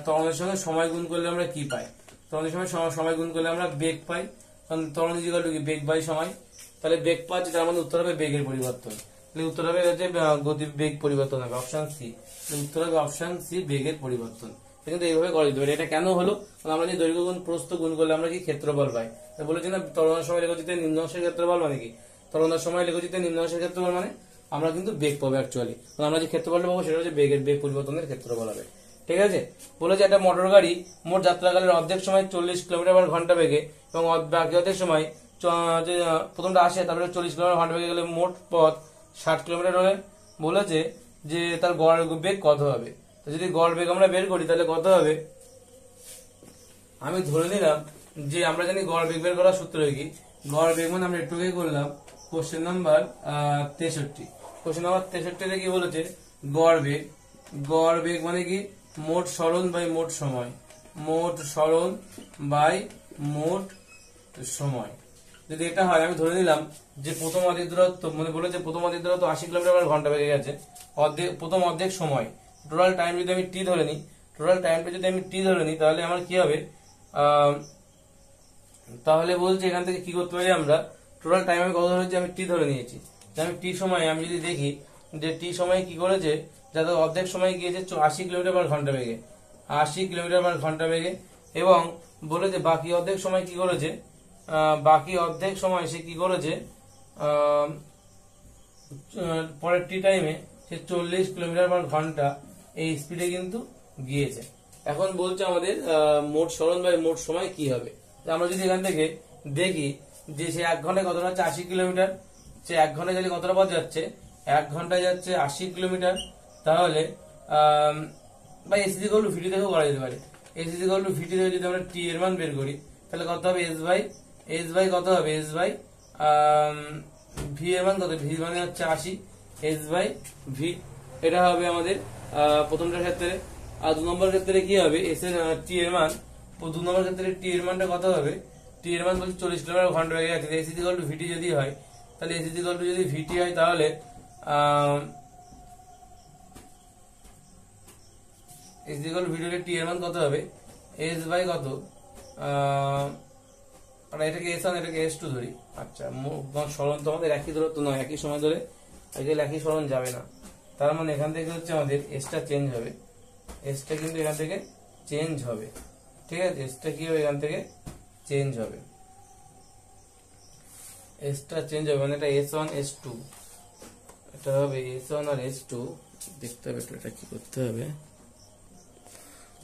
Speaker 1: ত্বরণের সঙ্গে সময় গুণ করলে আমরা কি পাই? ত্বরণের সঙ্গে সময় গুণ করলে আমরা বেগ পাই, কারণ ত্বরণ ইকুয়াল টু কি বেগ বাই সময়। তাহলে বেগ পাচ্ছি, তার মানে উত্তর হবে বেগের পরিবর্তন। তাহলে উত্তর হবে যে গতি বেগ পরিবর্তন হবে, অপশন সি। উত্তর হবে অপশন সি, বেগের পরিবর্তন। কিন্তু এইভাবে করে দিতে পারি। এটা কেন হলো? কারণ আমরা যে দৈর্ঘ্য গুণ প্রস্থ গুণ করলে আমরা কি ক্ষেত্রফল পাই। বলেছি না ত্বরণের সময় লেখচিত্রে নিম্নাংশের ক্ষেত্রফল মানে কি? ত্বরণের সময় লেখচিত্রে নিম্নাংশের ক্ষেত্রফল মানে আমরা কিন্তু বেগ পাবো অ্যাকচুয়ালি। কারণ আমরা যে ক্ষেত্রফলটা পাবো সেটা হচ্ছে বেগ পরিবর্তনের ক্ষেত্রফল হবে। ঠিক আছে? বলেছে একটা মোটর গাড়ি মোট যাত্রাকালের অর্ধেক সময় 40 কিলোমিটার/ঘন্টা বেগে এবং বাকি অর্ধেক সময় প্রথমটা আসে, তারপরে 40 কিলোমিটার/ঘন্টা বেগে গেলে মোট পথ 60 কিলোমিটার হলে বলেছে যে তার গড় বেগ কত হবে। তো যদি গড় বেগ আমরা বের করি তাহলে কত হবে? আমি ধরে নিলাম যে আমরা জানি গড় বেগ বের করার সূত্র কি, গড় বেগ মানে আমরা একটু আগে করলাম কোশ্চেন নাম্বার 63। কোশ্চেন নাম্বার 63 কি বলেছে? গড় বেগ মানে কি মোট সরণ বাই মোট সময়, মোট সরণ বাই মোট সময়। যদি এটা হয়, আমি ধরে নিলাম যে প্রথম অর্ধেক দূরত্ব, মানে বলেছে প্রথম অর্ধেক দূরত্ব 80 কিলোমিটার/ঘন্টা বেগে গেছে, প্রথম অর্ধেক সময় টোটাল টাইম যদি আমি টি ধরে নিই, তাহলে আমার কি হবে? তাহলে বলছে এখান থেকে কি করতে পারি আমরা, টোটাল টাইম আমি কত ধরেছি? আমি টি ধরে নিয়েছি। আমি টি সময় আমি যদি দেখি যে টি সময় কি করেছে, যাদের অর্ধেক সময় গিয়েছে 80 কিলোমিটার/ঘন্টা বেগে, 80 কিলোমিটার/ঘন্টা বেগে, এবং বলেছে বাকি অর্ধেক সময় কি করেছে, বাকি অর্ধেক সময় সে কি করেছে পরের টি টাইমে সে 40 কিলোমিটার/ঘন্টা এই স্পিডে কিন্তু গিয়েছে। এখন বলছে আমাদের মোট সরণ বাই মোট সময় কি হবে। আমরা যদি এখান থেকে দেখি যে সে 1 ঘন্টায় কতটা হচ্ছে 80 কিলোমিটার, সে 1 ঘন্টায় যদি কতটা পথ যাচ্ছে, 1 ঘন্টায় যাচ্ছে 80 কিলোমিটার, তাহলে বা এস ইজ ইকুয়াল টু ভিটি থেকেও করা যেতে পারে। এস ইজ ইকুয়াল টু ভিটি থেকে যদি আমরা টি এর মান বের করি তাহলে কত হবে? এস বাই কত হবে? এস বাই ভি এর মান কত? ভি মানে হচ্ছে 80, এস বাই ভি। এটা হবে আমাদের প্রথমটার ক্ষেত্রে। আর 2 নম্বর ক্ষেত্রে কি হবে? এস এর টি এর মান, 2 নম্বর ক্ষেত্রে টি এর মানটা কত হবে? টি এর মান বলছে 40 কিলোমিটার/ঘন্টা বেগে আছে। এস ইজ ইকুয়াল টু ভিটি যদি হয়, তাহলে এস ইজ ইকুয়াল টু যদি ভিটি হয়, তাহলে এস ইকুয়াল টু ভিটি হলে টি এর মান কত হবে? এস বাই কত? এটাকে S1 এটাকে S2 ধরি। আচ্ছা, সরণ তো আমাদের একই দূরত্ব নয়, একই সময় ধরে একই সরণ যাবে না। তার মানে এখান থেকে হচ্ছে আমাদের এসটা চেঞ্জ হবে, এসটা কিন্তু এখান থেকে চেঞ্জ হবে। ঠিক আছে? এসটা কি হবে? এখান থেকে চেঞ্জ হবে, এসটা চেঞ্জ হবে, মানে এটা S1 S2, এটা হবে S1 আর S2। দেখতে হবে এটা কি করতে হবে।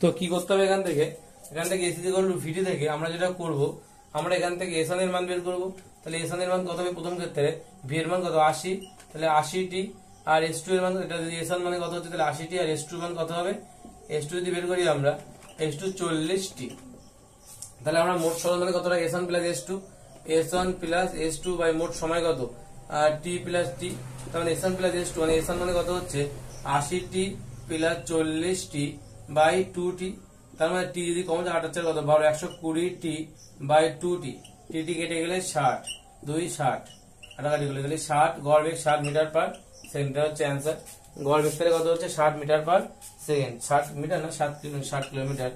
Speaker 1: তো কি করতে হবে? এখান থেকে এস ইজ ইকুয়াল টু ভিটি থেকে আমরা যেটা করব, আমরা এখান থেকে S1 এর মান বের করব। তাহলে S1 এর মান কত হবে? প্রথম ক্ষেত্রে ভি এর মান কত? 80, তাহলে 80টি, আর S2 এর মান, এটা যদি S1 মানে কত হচ্ছে, তাহলে 80টি, আর S2 এর মান কত হবে? S2 যদি বের করি আমরা, S2 40টি, তাহলে আমরা মোট সরণ মানে কতটা? S1 প্লাস S2 বাই মোট সময় কত? টি প্লাস টি। তার মানে S1 প্লাস S2 মানে S1 মানে কত হচ্ছে? 80টি প্লাস 40টি বাই 2টি। তার মানে টি যদি কমে যায় 8 4 কত? 12, 120টি বাই 2টি। টি কেটে গেলে 60, 2 60, কাটাকাটি গেলে 60, গড় বেগ 60 মিটার পার সেকেন্ড। এটা হচ্ছে অ্যান্সার। গড় বেগ তাহলে কত হচ্ছে? 60 মিটার পার সেকেন্ড। 60 মিটার না, 60 কিলোমিটার,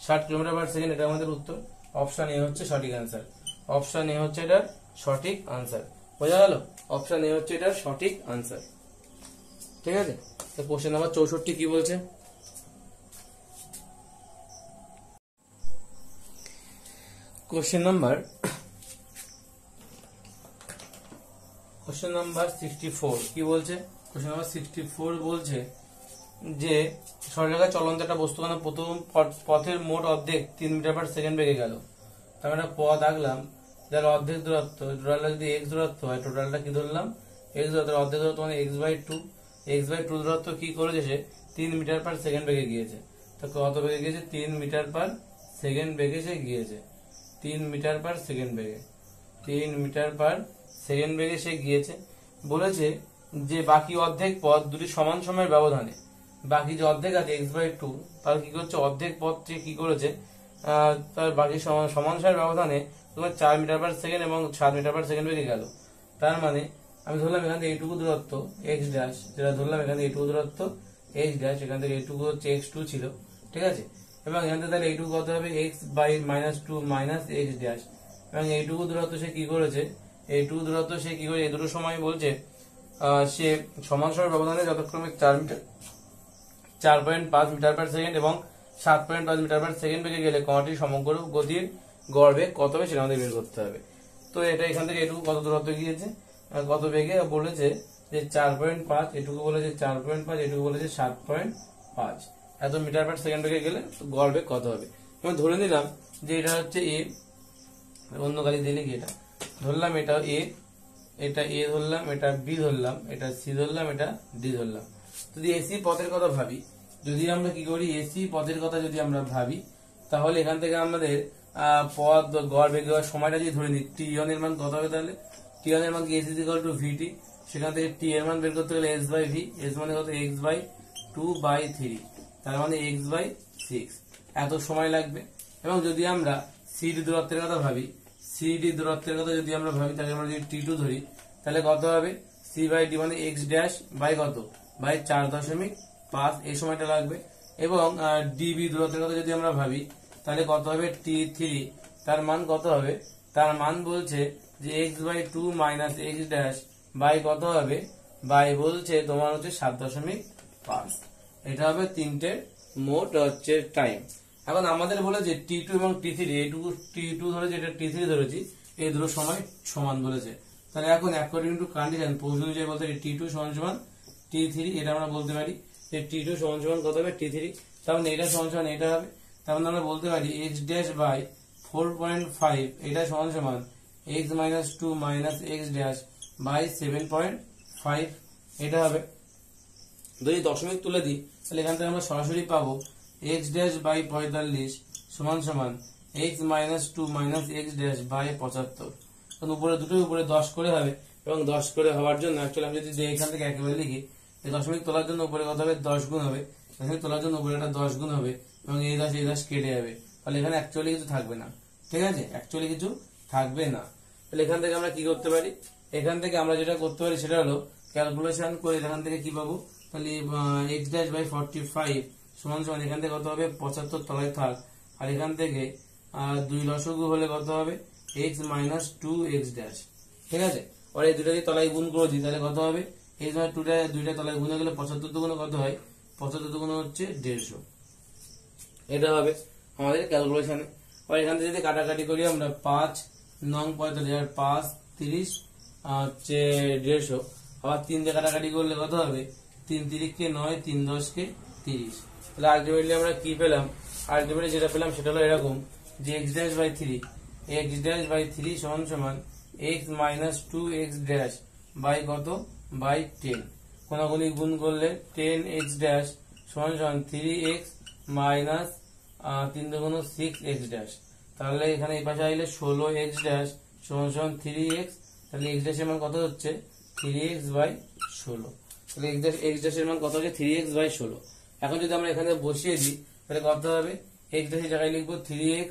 Speaker 1: 60 কিলোমিটার পার সেকেন্ড। এটা আমাদের উত্তর। অপশন এ হচ্ছে সঠিক আনসার। অপশন এ হচ্ছে এটার সঠিক আনসার। বোঝা গেল? অপশন এ হচ্ছে এটার সঠিক আনসার। ঠিক আছে? তো কোশ্চেন নাম্বার 64 কি বলছে? কোশ্চেন নাম্বার 64 কি বলছে? কোশ্চেন নাম্বার 64 বলছে যে সরলরেখায় চলন্ত একটা বস্তুখানা প্রথম পথের মোট অর্ধেক 3 মিটার পার সেকেন্ড বেগে গেল। তার একটা পথ আঁকলাম যার অর্ধেক দূরত্ব, টোটালটা যদি x দূরত্ব হয়, টোটালটা কি ধরলাম? x দূরত্ব, অর্ধেক দূরত্ব মানে x/2 দূরত্ব কি করেছে? সে 3 মিটার পার সেকেন্ড বেগে গিয়েছে। তো কত বেগে গিয়েছে? 3 মিটার পার সেকেন্ড বেগে সে গিয়েছে। 3 মিটার পার সেকেন্ড বেগে, 3 মিটার পার সেকেন্ড বেগে সে গিয়েছে। বলেছে যে বাকি অর্ধেক পথ দুটি সমান সময়ের ব্যবধানে, বাকি যে অর্ধেক আছে x/2, তার কি করছে? অর্ধেক পথটি কি করেছে? তার বাকি সমান সময়ের ব্যবধানে তোমার 4 মিটার পার সেকেন্ড এবং 7 মিটার পার সেকেন্ড বেগে গেল। তার মানে আমি ধরলাম এখান থেকে এইটুকু দূরত্ব x ড্যাশ, যেটা ধরলাম এখান থেকে এইটুকু দূরত্ব x ড্যাশ, এখান থেকে এইটুকু হচ্ছে x2 ছিল, ঠিক আছে। এবং এখান থেকে তাহলে এইটুকু কত হবে, x by minus two minus x dash, এবং এইটুকু দূরত্ব সে কি করেছে, এইটুকু দূরত্ব সে কি করে, এই দুটো সময় বলছে সে সমান সময় ব্যবধানে যথাক্রমে 4.5 মিটার পার সেকেন্ড এবং 7.5 মিটার পার সেকেন্ড বেগে গেলে কণাটির সমগ্র গতির গড় বেগ কত হবে সেটা আমাদের বের করতে হবে। তো এটা এখান থেকে এটুকু কত দূরত্ব গিয়েছে, কত বেগে বলেছে যে 4.5, এটুকু বলেছে 4.5, এটুকু বলেছে 7.5, এত মিটার পার সেকেন্ড বেগে গেলে গড় বেগ কত হবে। আমি ধরে নিলাম যে এটা হচ্ছে এ, অন্য গাড়ি দিলে কি, এটা ধরলাম এটা এ, এটা এ ধরলাম, এটা বি ধরলাম, এটা সি ধরলাম, এটা ডি ধরলাম। যদি এসি পথের কথা ভাবি, যদি আমরা কি করি, এসি পথের কথা যদি আমরা ভাবি, তাহলে এখান থেকে আমাদের পথ গড় বেগ দেওয়ার সময়টা যদি ধরে নিই, টি ওয়ান এর মান কত হবে, তাহলে টি ওয়ান এর মান কি এস ইজ ইকুয়াল টু ভিটি, সেখান থেকে টি এর মান বের করতে গেলে এস বাই ভি, এস মানে কত এক্স বাই 2/3, তার মানে এক্স বাই 6, এত সময় লাগবে। এবং যদি আমরা সিডি দূরত্বের কথা ভাবি, সিডি দূরত্বের কথা যদি আমরা ভাবি, তাহলে আমরা যদি টি2 ধরি, তাহলে কত হবে, সি বাই ডি মানে এক্স ড্যাশ বাই কত, বাই 4.5, এই সময়টা লাগবে। এবং ডিবি দূরত্বের কথা যদি আমরা ভাবি, তাহলে কত হবে, টি3, তার মান কত হবে, তার মান বলছে যে x by 2 minus x dash by কত হবে, বাই বলছে তোমার হচ্ছে 7.5, এটা হবে তিনটে মোট হচ্ছে টাইম। এখন আমাদের বলেছে টি2 এবং টি3, এইটুকু টি2 ধরেছি, এটা টি3 ধরেছি, এই দুটো সময় সমান বলেছে। তাহলে এখন অ্যাকর্ডিং টু কন্ডিশন প্রশ্ন অনুযায়ী বলতে পারি টি2 সমান সমান টি3, এটা আমরা বলতে পারি যে টি2 সমান সমান কত হবে, টি3, তার মানে এটা সমান সমান এটা হবে। তার মানে আমরা বলতে পারি এক্স ড্যাশ বাই 4.5, এটা সমান সমান x minus 2 minus x dash by 7.5, এটা হবে। যদি দশমিক তুলে দিই, তাহলে এখান থেকে আমরা সরাসরি পাবো এক্স ড্যাশ বাই 45 সমান সমান x minus 2 minus x dash by 75, উপরে দুটো উপরে 10 করে হবে, এবং 10 করে হওয়ার জন্য অ্যাকচুয়ালি আমি যদি এখান থেকে একেবারে লিখি, এই দশমিক তোলার জন্য উপরে কত হবে, 10 গুণ হবে, দশমিক তোলার জন্য উপরে এটা 10 গুণ হবে, এবং এই 10 কেটে যাবে, ফলে এখানে অ্যাকচুয়ালি কিছু থাকবে না, ঠিক আছে, অ্যাকচুয়ালি কিছু থাকবে না। তাহলে এখান থেকে আমরা কি করতে পারি, এখান থেকে আমরা যেটা করতে পারি সেটা হলো ক্যালকুলেশন করে এখান থেকে কি পাবো, তাহলে এক্স ড্যাশ বাই 45 সমান সমান এখান থেকে কত হবে, 75 তলায় থাক, আর এখান থেকে 2 লসগু হলে কত হবে, এক্স মাইনাস 2 এক্স ড্যাশ, ঠিক আছে। আর এই দুটাকে তলায় গুণ করে দিই, তাহলে কত হবে, এই সময় দুইটা তলায় গুণ গেলে 75 দুগুণ কত হয়, 75 দুগুণ হচ্ছে 150, এটা হবে আমাদের ক্যালকুলেশনে। আর এখান থেকে যদি কাটাকাটি করি আমরা 5 9 45 আর 5 30 হচ্ছে 150, আবার 3 দিয়ে কাটাকাটি করলে কত হবে, 3 3 কে 9, 3 10 কে 30, তাহলে আলটিমেটলি আমরা কি পেলাম, আলটিমেটলি যেটা পেলাম সেটা হলো এরকম যে এক্স ড্যাশ বাই 3 সমান সমান x minus 2 x dash by কত, বাই 10, কোনাগুনি গুণ করলে 10 এক্স ড্যাশ সমান সমান 3x মাইনাস 3 দুগুণ 6 এক্স ড্যাশ, তাহলে এখানে এই পাশে আইলে 16 এক্স ড্যাশ সমান সমান 3x, তাহলে এক্স ড্যাশের মান কত হচ্ছে 3x বাই 16, তাহলে এক্স ড্যাশের মান কত হচ্ছে 3x বাই 16। এখন যদি আমরা এখানে বসিয়ে দিই, তাহলে কত হবে, এক্স ড্যাশের জায়গায় লিখবো 3x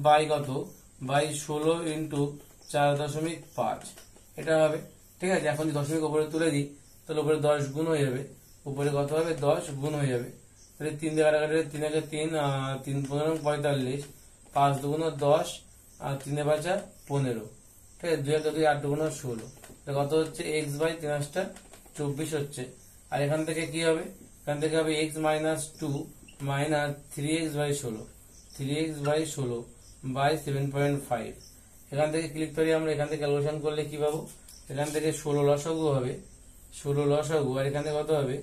Speaker 1: বাই কত, বাই 16 ইন্টু 4.5, এটা হবে, ঠিক আছে। এখন যদি দশমিক উপরে তুলে দিই, তাহলে উপরে 10 গুণ হয়ে যাবে, উপরে কত হবে, 10 গুণ হয়ে যাবে, তাহলে 3 দিয়ে কাটাকাটি 3 আগে 3 3 15 45, 5 দুগুণ 10 আর 3 5 15, ঠিক আছে, 2 1 2 8 দুগুণ 16, কত হচ্ছে এক্স বাই 3 24 হচ্ছে। আর এখান থেকে কি হবে, এখান থেকে হবে x minus 2 minus 3x by 16 by 7.5, এখান থেকে ক্লিক করি আমরা, এখান থেকে ক্যালকুলেশন করলে কি পাবো, এখান থেকে 16 লসাগু হবে, 16 লসাগু, আর এখানে কত হবে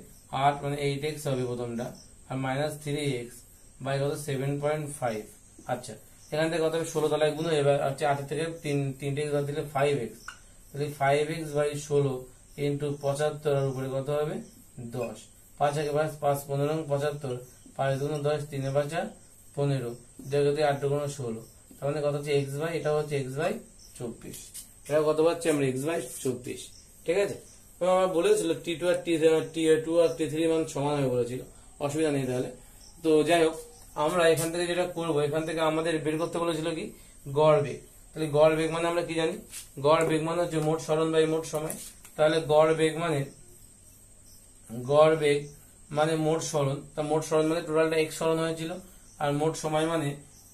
Speaker 1: 8 মানে 8x হবে প্রথমটা, আর মাইনাস 3x বাই কত 7.5, আচ্ছা এখান থেকে কত হবে 16 তলায় গুণ, এবার হচ্ছে 8 থেকে 3x বাদ দিলে 5x, তাহলে 5x বাই 16 ইন্টু 75, আর উপরে কত হবে 10, 5 আগে 5 5 15 75, 5 দুগুণ 10 3 5 15, যদি 8 দুগুণ 16, তার মানে কত হচ্ছে এক্স বাই, এটা হচ্ছে এক্স বাই 24, এটা কত পাচ্ছি আমরা এক্স বাই 24, ঠিক আছে। এবং আমরা বলেছিল টি2 আর টি2 আর টি3 মান সমান হয়ে বলেছিল, অসুবিধা নেই তাহলে। তো যাই হোক, আমরা এখান থেকে যেটা করবো, এখান থেকে আমাদের বের করতে বলেছিল কি গড় বেগ, তাহলে গড় বেগ মানে আমরা কি জানি, গড় বেগ মানে হচ্ছে মোট সরণ বাই মোট সময়, তাহলে গড় বেগ মানে মোট সরণ, তা মোট সরণ মানে টোটালটা x সরণ হয়েছিল, আর মোট সময় মানে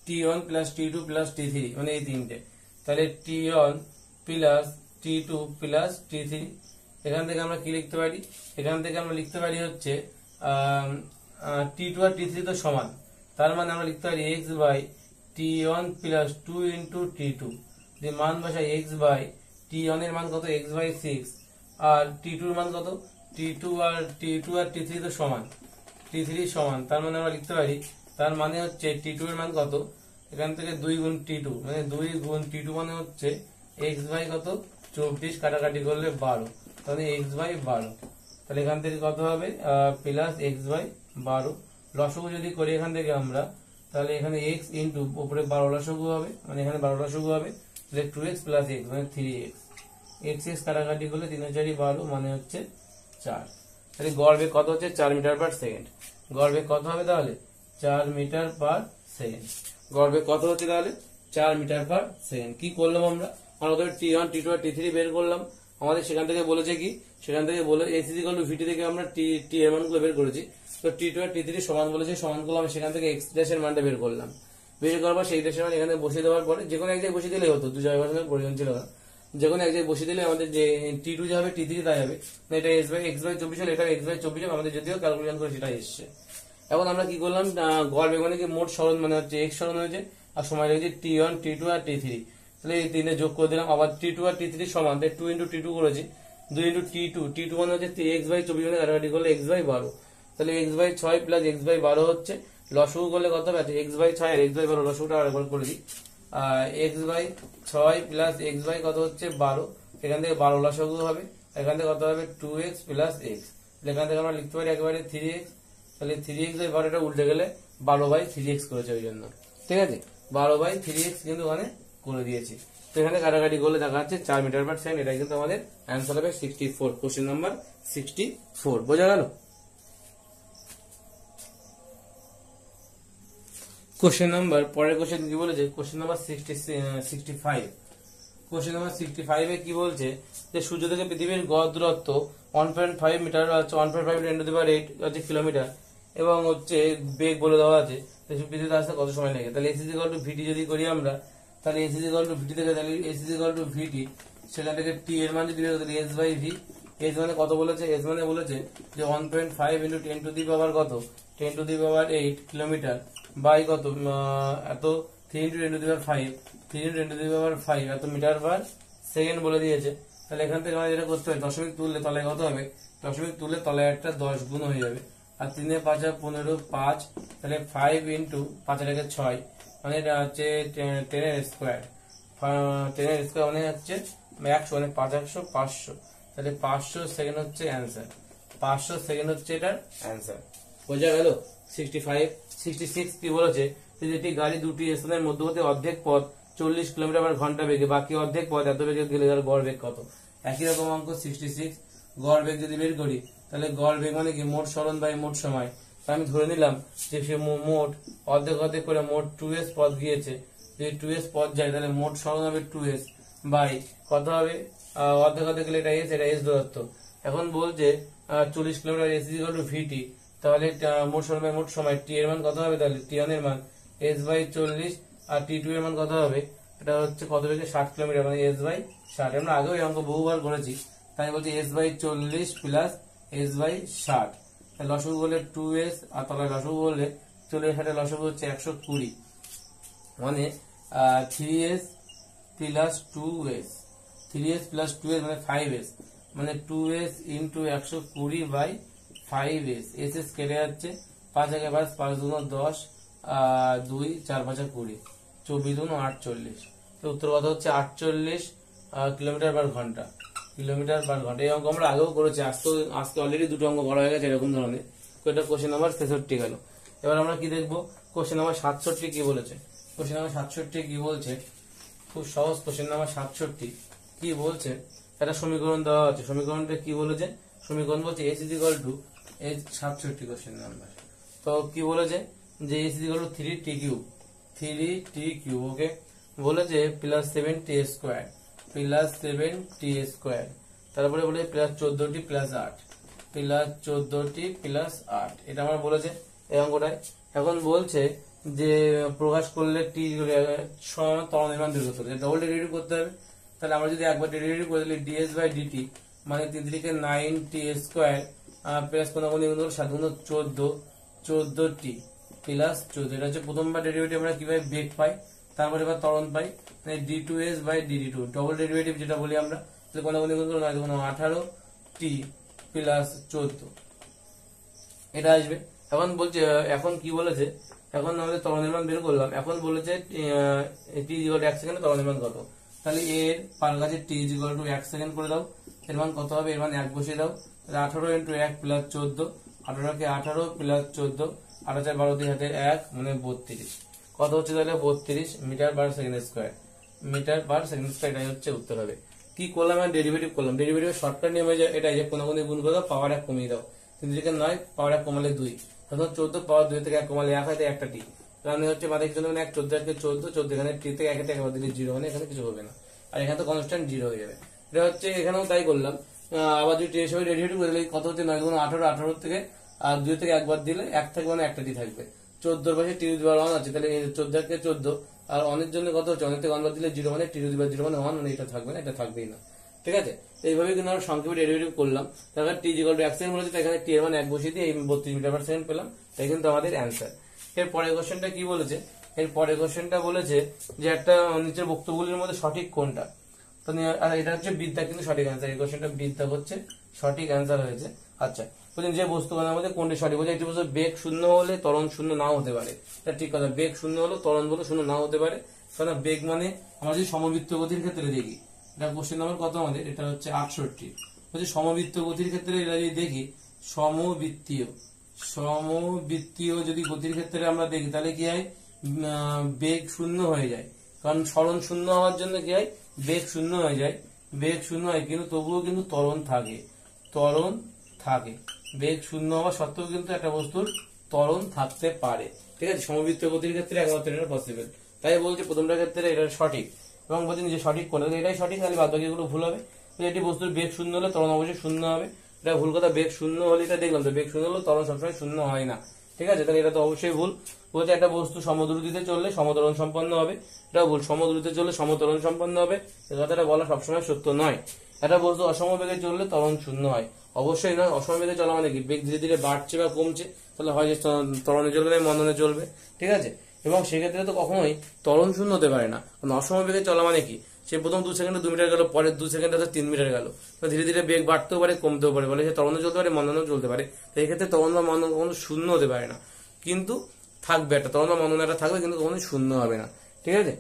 Speaker 1: t1 plus t2 plus t3 মানে এই তিনটে। তাহলে t1 plus t2 plus t3, এখান থেকে আমরা কি লিখতে পারি, এখান থেকে আমরা লিখতে পারি হচ্ছে t2 আর t3 তো সমান, তার মানে আমরা লিখতে পারি x by t1 plus 2 into t2, যে মান বসাই x বাই t1 এর মান কত x বাই 6, আর t2 এর মান কত t2 আর t3 তো সমান, t3 সমান, তার মানে আমরা লিখতে পারি, তার মানে হচ্ছে t2 এর মান কত, এখান থেকে 2 গুণ t2 মানে 2 গুণ t2 মানে হচ্ছে x বাই কত 24, কাটাকাটি করলে 12, তাহলে x বাই 12, তাহলে এখান থেকে কত হবে প্লাস x বাই 12, লসগু যদি করি এখান থেকে আমরা, তাহলে এখানে x ইন্টু উপরে 12 লসগু হবে, মানে এখানে 12 লসগু হবে, তাহলে 2x প্লাস x মানে 3x, x কাটাকাটি করলে 3 4 12 মানে হচ্ছে 4, তাহলে গড় বেগ কত হচ্ছে 4 মিটার পার সেকেন্ড, গড় বেগ কত হবে তাহলে 4 মিটার পার সেকেন্ড, গড় বেগ কত হচ্ছে তাহলে 4 মিটার পার সেকেন্ড। কি করলাম আমরা ওদের t1 t2 আর t3 বের করলাম, আমাদের সেখান থেকে বলেছে কি, সেখান থেকে বলে s = vt থেকে আমরা t এর মানগুলো বের করেছি, তো t2 আর t3 সমান বলেছে, সমান করলাম, সেখান থেকে x ড্যাশ এর মানটা বের করলাম, বের করার পর সেই ড্যাশের মান এখানে বসিয়ে দেওয়ার পরে যে কোনো এক জায়গায় বসিয়ে দিলেই হতো, দু জায়গায় বসানোর প্রয়োজন ছিল না, যে কোনো এক জায়গায় বসিয়ে দিলে আমাদের যে t2 যা হবে t3 তাই হবে, এটা s বাই x বাই 24 হলে এটা x বাই 24 আমাদের যদিও ক্যালকুলেশন করে সেটা এসছে। এখন আমরা কি করলাম, গড় বেগ মানে কি মোট সরণ মানে হচ্ছে x সরণ হয়েছে, আর সময় লেগেছে t1 t2 আর t3, তাহলে এই তিনটে যোগ করে দিলাম, আবার t2 আর t3 সমান, তাই 2 ইন্টু t2 করেছি, 2 ইন্টু t2 মানে হচ্ছে x বাই 24 মানে কাটাকাটি করলে x বাই 12, তাহলে x by 6 plus x by 12 হচ্ছে, লসগু করলে কত হবে x বাই 6 আর x বাই 12 লসগুটা আরেকবার করে দিই, x by 6 plus x by কত হচ্ছে 12, এখান থেকে 12 লসগু হবে, এখান থেকে কত হবে 2x প্লাস x, এখান থেকে আমরা লিখতে পারি একেবারে 3x, তাহলে 3x বাই 12 টা উল্টে গেলে 12 বাই 3x করেছে ওই জন্য, ঠিক আছে 12 বাই 3x কিন্তু ওখানে করে দিয়েছি, তো এখানে কাটাকাটি করলে দেখা যাচ্ছে 4 মিটার পার সেকেন্ড, এটা কিন্তু আমাদের অ্যান্সার হবে 64, কোশ্চেন নাম্বার 64, বোঝা গেল। কোশ্চেন নাম্বার পরের কোশ্চেন কি বলেছে, কোশ্চেন নাম্বার 65, কোশ্চেন নাম্বার 65 এ কি বলছে, যে সূর্য থেকে পৃথিবীর গড় দূরত্ব 1.5 মিটার আছে, 1.5 × 10⁸ হচ্ছে কিলোমিটার, এবং হচ্ছে বেগ বলে দেওয়া আছে, পৃথিবীতে আসতে কত সময় লাগে, তাহলে s = vt যদি করি আমরা, তাহলে s = vt থেকে, তাহলে s = vt, সেখান থেকে t এর মান যদি বের করি s বাই v, s মানে কত বলেছে, s মানে বলেছে যে 1.5 × 10⁻⁸ কত 10⁸ কিলোমিটার বাই কত এত 3 × 10⁵, 3 × 10⁵ এত মিটার পার সেকেন্ড বলে দিয়েছে, তাহলে এখান থেকে আমরা যেটা করতে হবে, দশমিক তুললে তলায় কত হবে, দশমিক তুললে তলায় একটা 10 গুণ হয়ে যাবে, আর 3 এর 5 15 5, তাহলে 5 ইন্টু 5 এর 6, মানে এটা হচ্ছে 10 এর স্কোয়ার, 10 এর স্কোয়ার মানে হচ্ছে 100, মানে 5 100 500, তাহলে 500 সেকেন্ড হচ্ছে অ্যান্সার, 500 সেকেন্ড হচ্ছে এটার অ্যান্সার, বোঝা গেল। 65 66 কি বলেছে, একটি গাড়ি দুটি স্থানের মধ্যবর্তী অর্ধেক পথ 40 কিলোমিটার/ঘন্টা বেগে, বাকি অর্ধেক পথ এত বেগে গেলে তার গড় বেগ কত, একই রকম অঙ্ক 66, গড় বেগ যদি বের করি, তাহলে গড় বেগ মানে কি মোট সরণ বাই মোট সময়, আমি ধরে নিলাম যে সে মোট অর্ধেক অর্ধেক করে মোট 2s পথ গিয়েছে, যদি 2s পথ যায় তাহলে মোট সরণ হবে 2s বাই কত হবে, অর্ধেক অর্ধেক গেলে এটা s, এটা s দূরত্ব, এখন বলছে 40 কিলোমিটার, s = vt, তাহলে মোট সরণ বাই মোট সময়, t এর মান কত হবে, তাহলে t1 এর মান s বাই 40, আর t2 এর মান কত হবে, এটা হচ্ছে কত বেগে 60 কিলোমিটার, মানে s বাই 60, আমরা আগেও এই অঙ্ক বহুবার করেছি, তাই বলছি s by 40 plus s by 60, লসগু বললে 2s, আর তলায় লসগু বললে 40 60 লসগু হচ্ছে 120, মানে 3s plus 2s, 3s plus 2s মানে 5s, মানে 2s into 120 by 5s, s কেটে যাচ্ছে, 5 একে 5, 5 2 10, 2 4 5 20, 24 2 48, তো উত্তর কত হচ্ছে 48 কিলোমিটার/ঘন্টা, কিলোমিটার/ঘন্টা। এই অঙ্ক আমরা আগেও করেছি, আজকে অলরেডি দুটো অঙ্ক করা হয়ে গেছে এরকম ধরনের, এটা কোশ্চেন নাম্বার 66 গেল। এবার আমরা কি দেখবো, কোশ্চেন নাম্বার 67 কি বলেছে, কোশ্চেন নাম্বার 67 কি বলছে, খুব সহজ কোশ্চেন নাম্বার 67 কি বলছে, একটা সমীকরণ দেওয়া আছে, সমীকরণটা কি বলেছে, সমীকরণ বলছে s = 67 কোশ্চেন নাম্বার, তো কি বলেছে যে s = 3t³ ওকে, বলেছে প্লাস 7t², প্লাস 7t², তারপরে বলে plus 14t plus 8, plus 14t plus 8, এটা আমরা বলেছে এই অঙ্কটায়। এখন বলছে যে প্রকাশ করলে টি সমান ত্বরণের মান বের করতে হবে, ডবল ডেরিভেটিভ করতে হবে। তাহলে আমরা যদি একবার ডেরিভেটিভ করে দিলে ds বাই dt মানে 3 3 9t স্কয়ার প্লাস 7 গুণ 14t প্লাস 14, এটা হচ্ছে প্রথমবার ডেরিভেটিভ। আমরা কিভাবে বেগ পাই, তারপরে এবার ত্বরণ পাই, মানে d2s by dt2 double derivative যেটা বলি আমরা। তাহলে কোন 18t প্লাস 14 এটা আসবে। এখন বলছে, এখন কি বলেছে, এখন আমাদের ত্বরণের মান বের করলাম। এখন বলেছে t ইকুয়াল টু 1 সেকেন্ডে ত্বরণের মান কত। তাহলে এর পার কাছে t ইকুয়াল টু 1 সেকেন্ড করে দাও, এর মান কত হবে, এর মান 1 বসিয়ে দাও। তাহলে 18 ইন্টু 1 প্লাস 14, 18 কে 18 প্লাস 14, 18 4 12 3 হাতে 1 মানে 32, কত হচ্ছে তাহলে 32 metre per second square, metre per second square, এটাই হচ্ছে উত্তর হবে। কি করলাম, আমি ডেরিভেটিভ করলাম। ডেরিভেটিভ শর্টকাট নিয়মে এটা যে কোন গুণ করে দাও, পাওয়ার 1 কমিয়ে দাও, 3 থেকে 9 পাওয়ার 1 কমালে 2, তখন 14 পাওয়ার 2 থেকে 1 কমালে 1 হয়, তাই একটা টি। তাহলে হচ্ছে মানে কি জন্য 1 14 কে 14 এখানে টি থেকে 1 থেকে একবার দিলে 0 মানে এখানে কিছু হবে না, আর এখানে তো কনস্ট্যান্ট 0 হয়ে যাবে। এটা হচ্ছে এখানেও তাই করলাম। আবার যদি টি হিসেবে ডেরিভেটিভ করে দিলে কত হচ্ছে 9 গুণ 18, 18 থেকে আর 2 থেকে একবার দিলে 1 থেকে মানে একটা টি থাকবে। 14 পাশে টি টু দি পাওয়ার 1 আছে, তাহলে 14 কে 14 আর অনেক জন্য কত হচ্ছে, অনেক থেকে 1 বাদ দিলে 0 মানে টি টু দি পাওয়ার 0 মানে 1 মানে এটা থাকবে না, এটা থাকবেই না। ঠিক আছে, এইভাবে কিন্তু আমরা সংক্ষেপে ডেরিভেটিভ করলাম। তাহলে টি ইকুয়াল টু 1 সেকেন্ড বলেছে, এখানে টি এর মান 1 বসিয়ে দিয়ে এই 32 মিটার পার সেকেন্ড পেলাম, তাই কিন্তু আমাদের অ্যান্সার। এর পরের কোশ্চেনটা কি বলেছে, এর পরের কোশ্চেনটা বলেছে যে একটা নিচের বক্তব্যগুলির মধ্যে সঠিক কোনটা। তো আর এটা হচ্ছে বিদ্যা কিন্তু সঠিক অ্যান্সার, এই কোশ্চেনটা বিদ্যা হচ্ছে সঠিক অ্যান্সার হয়েছে। আচ্ছা, বলছেন যে বস্তুগণের মধ্যে কোনটি সঠিক, বলছে একটি বস্তু বেগ শূন্য হলে ত্বরণ শূন্য নাও হতে পারে। এটা ঠিক কথা, বেগ শূন্য হলে ত্বরণ বলে শূন্য নাও হতে পারে। কারণ বেগ মানে আমরা যদি সমবৃত্ত গতির ক্ষেত্রে দেখি, এটা কোশ্চেন নাম্বার কত আমাদের, এটা হচ্ছে 68। বলছে সমবৃত্ত গতির ক্ষেত্রে এটা যদি দেখি, সমবৃত্তীয় যদি গতির ক্ষেত্রে আমরা দেখি, তাহলে কি হয়, বেগ শূন্য হয়ে যায়। কারণ সরণ শূন্য হওয়ার জন্য কি হয়, বেগ শূন্য হয়ে যায়, বেগ শূন্য হয়, কিন্তু তবুও কিন্তু ত্বরণ থাকে, বেগ শূন্য হওয়া সত্ত্বেও কিন্তু একটা বস্তুর ত্বরণ থাকতে পারে। ঠিক আছে, সমবৃত্ত গতির ক্ষেত্রে একমাত্র এটা পসিবল। তাই বলছে প্রথমটার ক্ষেত্রে এটা সঠিক, এবং বলছেন যে সঠিক কোনটা, এটাই সঠিক, তাহলে বাদ বাকিগুলো ভুল হবে। এটি বস্তুর বেগ শূন্য হলে ত্বরণ অবশ্যই শূন্য হবে, এটা ভুল কথা। বেগ শূন্য হলে এটা দেখলাম তো, বেগ শূন্য হলে ত্বরণ সবসময় শূন্য হয় না। ঠিক আছে, তাহলে এটা তো অবশ্যই ভুল। বলছে একটা বস্তু সমদ্রুতিতে চললে সমত্বরণ সম্পন্ন হবে, এটা ভুল। সমদ্রুতিতে চললে সমত্বরণ সম্পন্ন হবে, এই কথাটা বলা সবসময় সত্য নয়। একটা বস্তু অসমবেগে চললে ত্বরণ শূন্য হয়, অবশ্যই নয়। অসমবেগে চলা মানে কি, বেগ ধীরে ধীরে বাড়ছে বা কমছে, তাহলে হয় যে ত্বরণে চলবে না মন্দনে চলবে। ঠিক আছে, এবং সেক্ষেত্রে তো কখনোই ত্বরণ শূন্য হতে পারে না। কারণ অসমবেগে চলা মানে কি, সে প্রথম 2 সেকেন্ডে 2 মিটার গেল, পরের 2 সেকেন্ডে 3 মিটার গেল, ধীরে ধীরে বেগ বাড়তেও পারে কমতেও পারে, বলে সে ত্বরণে চলতে পারে মন্দনেও চলতে পারে। তো এই ক্ষেত্রে ত্বরণ বা মন্দন কখনো শূন্য হতে পারে না, কিন্তু থাকবে একটা ত্বরণ বা মন্দন একটা থাকবে, কিন্তু কখনো শূন্য হবে না। ঠিক আছে,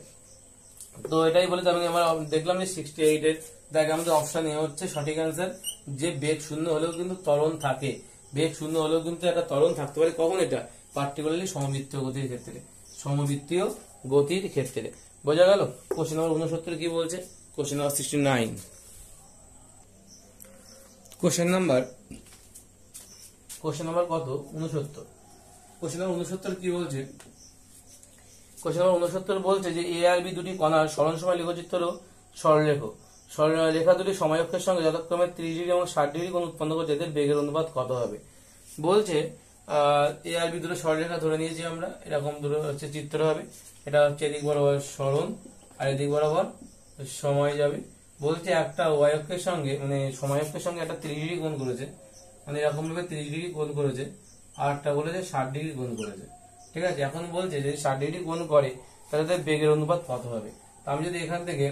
Speaker 1: তো এটাই বলে আমি আমরা দেখলাম যে 68 এর দেখে আমাদের অপশন এ হচ্ছে সঠিক অ্যান্সার, যে বেগ শূন্য হলেও কিন্তু ত্বরণ থাকে, বেগ শূন্য হলেও কিন্তু একটা ত্বরণ থাকতে পারে। কখন, এটা পার্টিকুলারলি সমবৃত্তীয় গতির ক্ষেত্রে, সমবৃত্তীয় গতির ক্ষেত্রে। বোঝা গেল? কোশ্চেন নাম্বার 69 কি বলছে, কোশ্চেন নাম্বার 69, কোশ্চেন নাম্বার কত, 69। কোশ্চেন নাম্বার 69 কি বলছে, কোশ্চেন নাম্বার 69 বলছে যে এ আর বি দুটি কণার সরণ সময় লেখচিত্র সরলরেখ, রেখা দুটি সময়ক্ষের সঙ্গে যথাক্রমে 30 ডিগ্রি এবং 60 ডিগ্রি কোণ উৎপন্ন করছে, এদের বেগের অনুপাত কত হবে। বলছে এ আর বি দুটো সরলরেখা ধরে নিয়েছি আমরা, এরকম দুটো হচ্ছে চিত্র হবে, এটা হচ্ছে এদিক বরাবর সরণ আর এদিক বরাবর সময় যাবে। বলছে একটা ওয়াই অক্ষের সঙ্গে মানে সময় অক্ষের সঙ্গে একটা 30 ডিগ্রি কোণ করেছে, মানে এরকম ভাবে 30 ডিগ্রি কোণ করেছে, আর একটা বলেছে 60 ডিগ্রি কোণ করেছে। ঠিক আছে, এখন বলছে যদি 60 ডিগ্রি কোণ করে তাহলে তাদের বেগের অনুপাত কত হবে। আমি যদি এখান থেকে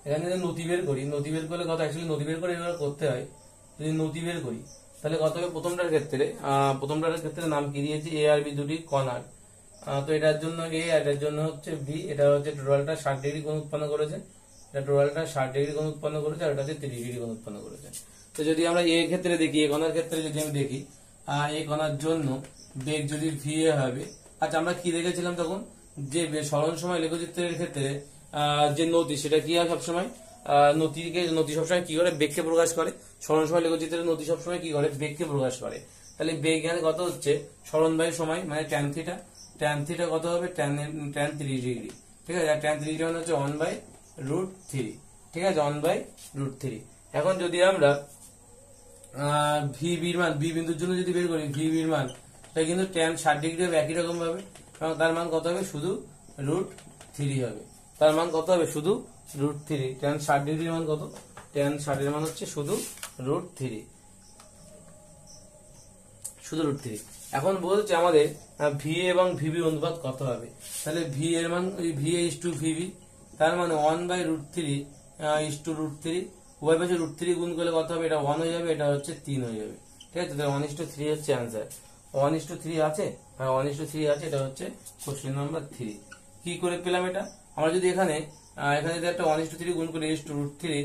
Speaker 1: এখানে নতি বের করি, নতি বের করলে কত, অ্যাকচুয়ালি নতি বের করে এভাবে করতে হয়। যদি নতি বের করি তাহলে কত হবে, প্রথমটার ক্ষেত্রে নাম কি দিয়েছি, এ আর বি দুটি কণার, তো এটার জন্য এ আর এটার জন্য হচ্ছে বি, এটা হচ্ছে টোটালটা 60 ডিগ্রি কোণ উৎপন্ন করেছে, এটা টোটালটা 60 ডিগ্রি কোণ উৎপন্ন করেছে, আর এটা হচ্ছে 30 ডিগ্রি কোণ উৎপন্ন করেছে। তো যদি আমরা এ ক্ষেত্রে দেখি, এ কণার ক্ষেত্রে যদি আমি দেখি, এই কণার জন্য বেগ যদি ভি এ হবে। আচ্ছা, আমরা কি দেখেছিলাম তখন, যে সরণ সময় লেখচিত্রের ক্ষেত্রে যে নতি, সেটা কি হয় সবসময়, নতি সবসময় কি করে, বেগকে প্রকাশ করে। সরণ সময় লেখচিত্রের নতি সবসময় কি করে, বেগকে প্রকাশ করে। তাহলে বেগ এখানে কত হচ্ছে, সরণ বাই সময় মানে ট্যান থিটা, ট্যান থিটা কত হবে, ট্যান 30 ডিগ্রি। ঠিক আছে, আর ট্যান 30 ডিগ্রি মানে হচ্ছে 1/√3। ঠিক আছে, 1/√3। এখন যদি আমরা ভিবির মান, বি বিন্দুর জন্য যদি বের করি ভিবির মান, তাই কিন্তু tan 60 ডিগ্রি হবে একই রকম ভাবে, এবং তার মান কত হবে, শুধু √3 হবে। তার মান কত হবে, শুধু √3। tan 60 ডিগ্রির মান কত, tan 60 এর মান হচ্ছে শুধু √3, শুধু √3। এখন বলছে আমাদের ভি এবং ভিবি অনুপাত কত হবে, তাহলে ভি এর মান ভি ইস টু ভিবি, তার মানে 1/√3 ইস টু √3, উভয় পাশে √3 গুণ করলে কত হবে, এটা 1 হয়ে যাবে, এটা হচ্ছে 3 হয়ে যাবে, ঠিক আছে। তাহলে 1:3 হচ্ছে আনসার। 1:3 আছে, হ্যাঁ 1:3 আছে, এটা হচ্ছে কোশ্চেন নাম্বার 3। কি করে পেলাম এটা, আমরা যদি এখানে যদি একটা 1:3 গুণ করে ইস টু √3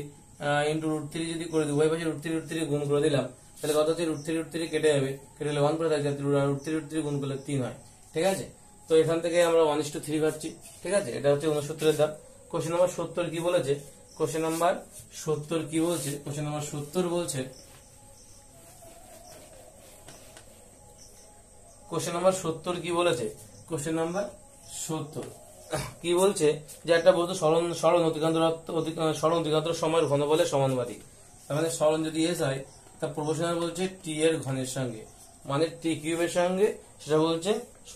Speaker 1: ইন্টু √3 যদি করে দিই, উভয় পাশে √3 গুণ করে দিলাম, তাহলে কত হচ্ছে, √3 কেটে যাবে, কেটে গেলে 1 করে থাকে, √3 গুণ করলে 3 হয়, ঠিক আছে। তো এখান থেকে আমরা 1:3 পাচ্ছি, ঠিক আছে। এটা হচ্ছে 69 দাগ। কোশ্চেন নাম্বার 70 কি বলেছে, কোশ্চেন নাম্বার 70 কি বলছে, কোশ্চেন নাম্বার 70 বলছে, কোশ্চেন নাম্বার 70 কি বলেছে, কোশ্চেন নাম্বার 70 কি বলছে, যে একটা বস্তু সরণ অতিক্রান্ত সময়ের ঘনবলের সমানুপাতিক। তার মানে সরণ যদি এস হয়, তা প্রপোর্শনাল বলছে টি এর ঘনের সঙ্গে, মানে টি কিউবের সঙ্গে, সেটা বলছে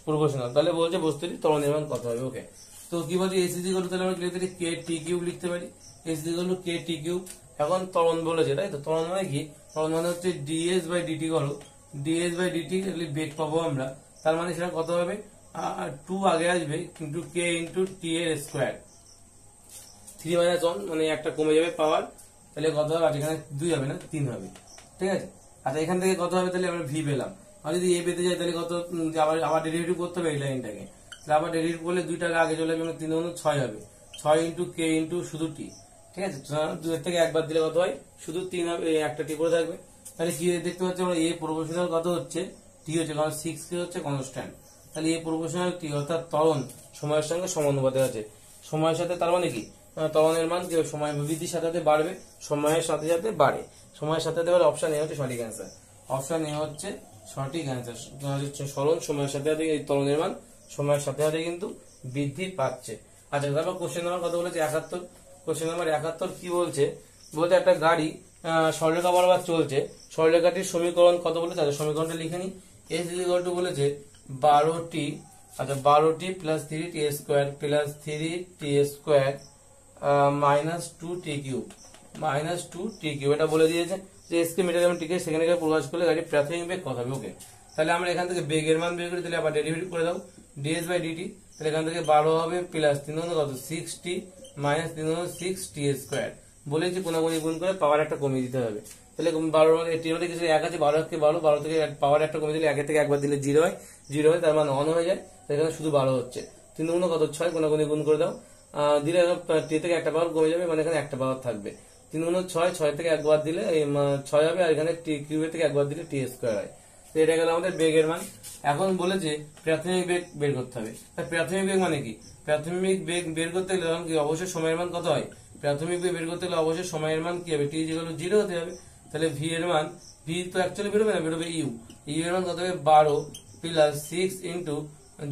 Speaker 1: প্রপোর্শনাল। তাহলে বলছে বস্তুটি ত্বরণের মান কত হবে, ওকে। তো কি বলছে, এস ইজ ইকুয়াল টু, তাহলে আমরা কে টি কিউব লিখতে পারি, S is equal to K T cube. এখন ত্বরণ বলেছে, তাই তো, ত্বরণ মানে কি, ত্বরণ মানে হচ্ছে ডিএস বাই ডিটি করো, ডিএস বাই ডিটি বেগ পাবো আমরা, তার মানে সেটা কত হবে, 2 আগে আসবে, কিন্তু কে ইন্টু টি এর স্কোয়ার, 3 - 1 মানে একটা কমে যাবে পাওয়ার, তাহলে কত হবে, এখানে 2 হবে না 3 হবে, ঠিক আছে। আচ্ছা এখান থেকে কত হবে, তাহলে আমরা ভি পেলাম। আর যদি এ পেতে যাই, তাহলে কত, আবার ডেরিভেটিভ করতে হবে এই লাইনটাকে, আবার ডেরিভেটিভ করলে 2 টাকা আগে চলে যাবে, 3 × 6 হবে, 6 ইন্টু কে ইন্টু শুধু টি, ঠিক আছে। 2 এর থেকে একবার দিলে কত হয়, শুধু 3 হবে, একটা টি পড়ে থাকবে। তাহলে কি দেখতে পাচ্ছি আমরা, এ প্রপোর্শনাল কত হচ্ছে, টি হচ্ছে, কারণ 6 কি হচ্ছে কনস্ট্যান্ট, তাহলে এ প্রপোর্শনাল টি, অর্থাৎ ত্বরণ সময়ের সঙ্গে সমানুপাতে আছে। সময়ের সাথে, তার মানে কি, ত্বরণের মান কি সময় বৃদ্ধির সাথে সাথে বাড়বে, সময়ের সাথে সাথে বাড়ে, সময়ের সাথে সাথে বাড়ে। অপশন এ হচ্ছে সঠিক অ্যান্সার, অপশন এ হচ্ছে সঠিক অ্যান্সার। সরণ সময়ের সাথে সাথে, এই ত্বরণের মান সময়ের সাথে সাথে কিন্তু বৃদ্ধি পাচ্ছে। আচ্ছা তারপর কোশ্চেন নাম্বার কত বলেছে, 71। কোশ্চেন নাম্বার 71 কি বলছে, বলতে একটা গাড়ি সরলরেখা বরাবর চলছে, সরলরেখাটির সমীকরণ কত বলেছে, আচ্ছা সমীকরণটা লিখে নি। এস ইজ ইকুয়াল টু বলেছে 12t, আচ্ছা 12t plus 3t square plus 3t square minus 2t cube, minus 2t cube, এটা বলে দিয়েছে যে এসকে মিটার এবং টিকে সেখানে প্রকাশ করলে গাড়ির প্রাথমিক বেগ কত হবে, ওকে। তাহলে আমরা এখান থেকে বেগের মান বের করি, তাহলে আবার ডেরিভেটিভ করে দাও, ডিএস বাই ডিটি, তাহলে এখান থেকে 12 হবে প্লাস 3 কত 6t মাইনাস 3 6t স্কোয়ার, বলেছি কোনাগুনি গুণ করে পাওয়ার একটা কমিয়ে দিতে হবে। তাহলে 12 মানে এটি মধ্যে কিছু 1 আছে, 12 কে 12, 12 থেকে পাওয়ার একটা কমিয়ে দিলে 1 থেকে একবার দিলে 0 হয়, 0 হয়, তার মানে 1 হয়ে যায়, এখানে শুধু 12 হচ্ছে। 3 কত 6, কোনাগুনি গুণ করে দাও, দিলে টি থেকে একটা পাওয়ার কমে যাবে, মানে এখানে একটা পাওয়ার থাকবে। 3 × 6, 6 থেকে একবার দিলে 6 হবে, আর এখানে টি কিউবের থেকে একবার দিলে টি স্কোয়ার হয়। তো এটা গেল আমাদের বেগের মান। এখন বলেছে প্রাথমিক বেগ বের করতে হবে। তাই প্রাথমিক বেগ মানে কি, প্রাথমিক বেগ বের করতে গেলে তখন কি অবশ্যই সময়ের মান কত হয়, প্রাথমিক বেগ বের করতে গেলে অবশ্যই সময়ের মান কি হবে, টি ইকুয়াল টু 0 হতে হবে। তাহলে ভি এর মান, ভি তো অ্যাকচুয়ালি বেরোবে না, বেরোবে ইউ, ইউ এর মান কত হবে 12 প্লাস 6 ইন্টু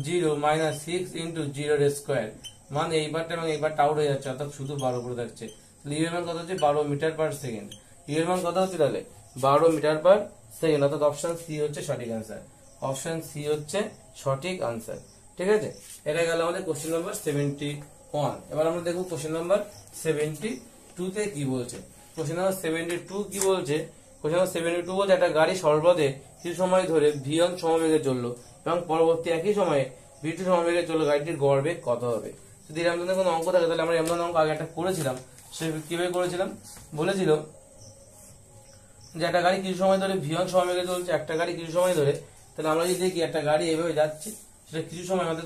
Speaker 1: 0 মাইনাস 6 ইন্টু 0 এর স্কোয়ার, মানে এই পার্টটা এবং এই পার্টটা আউট হয়ে যাচ্ছে, অর্থাৎ শুধু 12 করে থাকছে। তাহলে ইউ এর মান কত হচ্ছে 12 মিটার পার সেকেন্ড, ইউ এর মান কত হচ্ছে তাহলে 12 মিটার পার সেকেন্ড, অর্থাৎ অপশন সি হচ্ছে সঠিক আনসার, অপশন সি হচ্ছে সঠিক আনসার, ঠিক আছে। এটা গেল আমাদের কোশ্চেন নাম্বার 71। এবার আমরা দেখবো কোশ্চেন নাম্বার 72 তে কি বলছে। কোশ্চেন নাম্বার 72 কি বলছে, কোশ্চেন নাম্বার 72 বলছে একটা গাড়ি সর্বদে কিছু সময় ধরে v1 সমবেগে চললো এবং পরবর্তী একই সময়ে v2 সমবেগে চললো, গাড়িটির গড় বেগ কত হবে। যদি এরকম ধরনের কোনো অঙ্ক থাকে, তাহলে আমরা এমন অঙ্ক আগে একটা করেছিলাম, সে কিভাবে করেছিলাম, বলেছিল যে একটা গাড়ি কিছু সময় ধরে v1 সমবেগে চলছে, একটা গাড়ি কিছু সময় ধরে, তাহলে আমরা যদি দেখি একটা গাড়ি এইভাবে যাচ্ছে, সেটা কিছু সময় আমাদের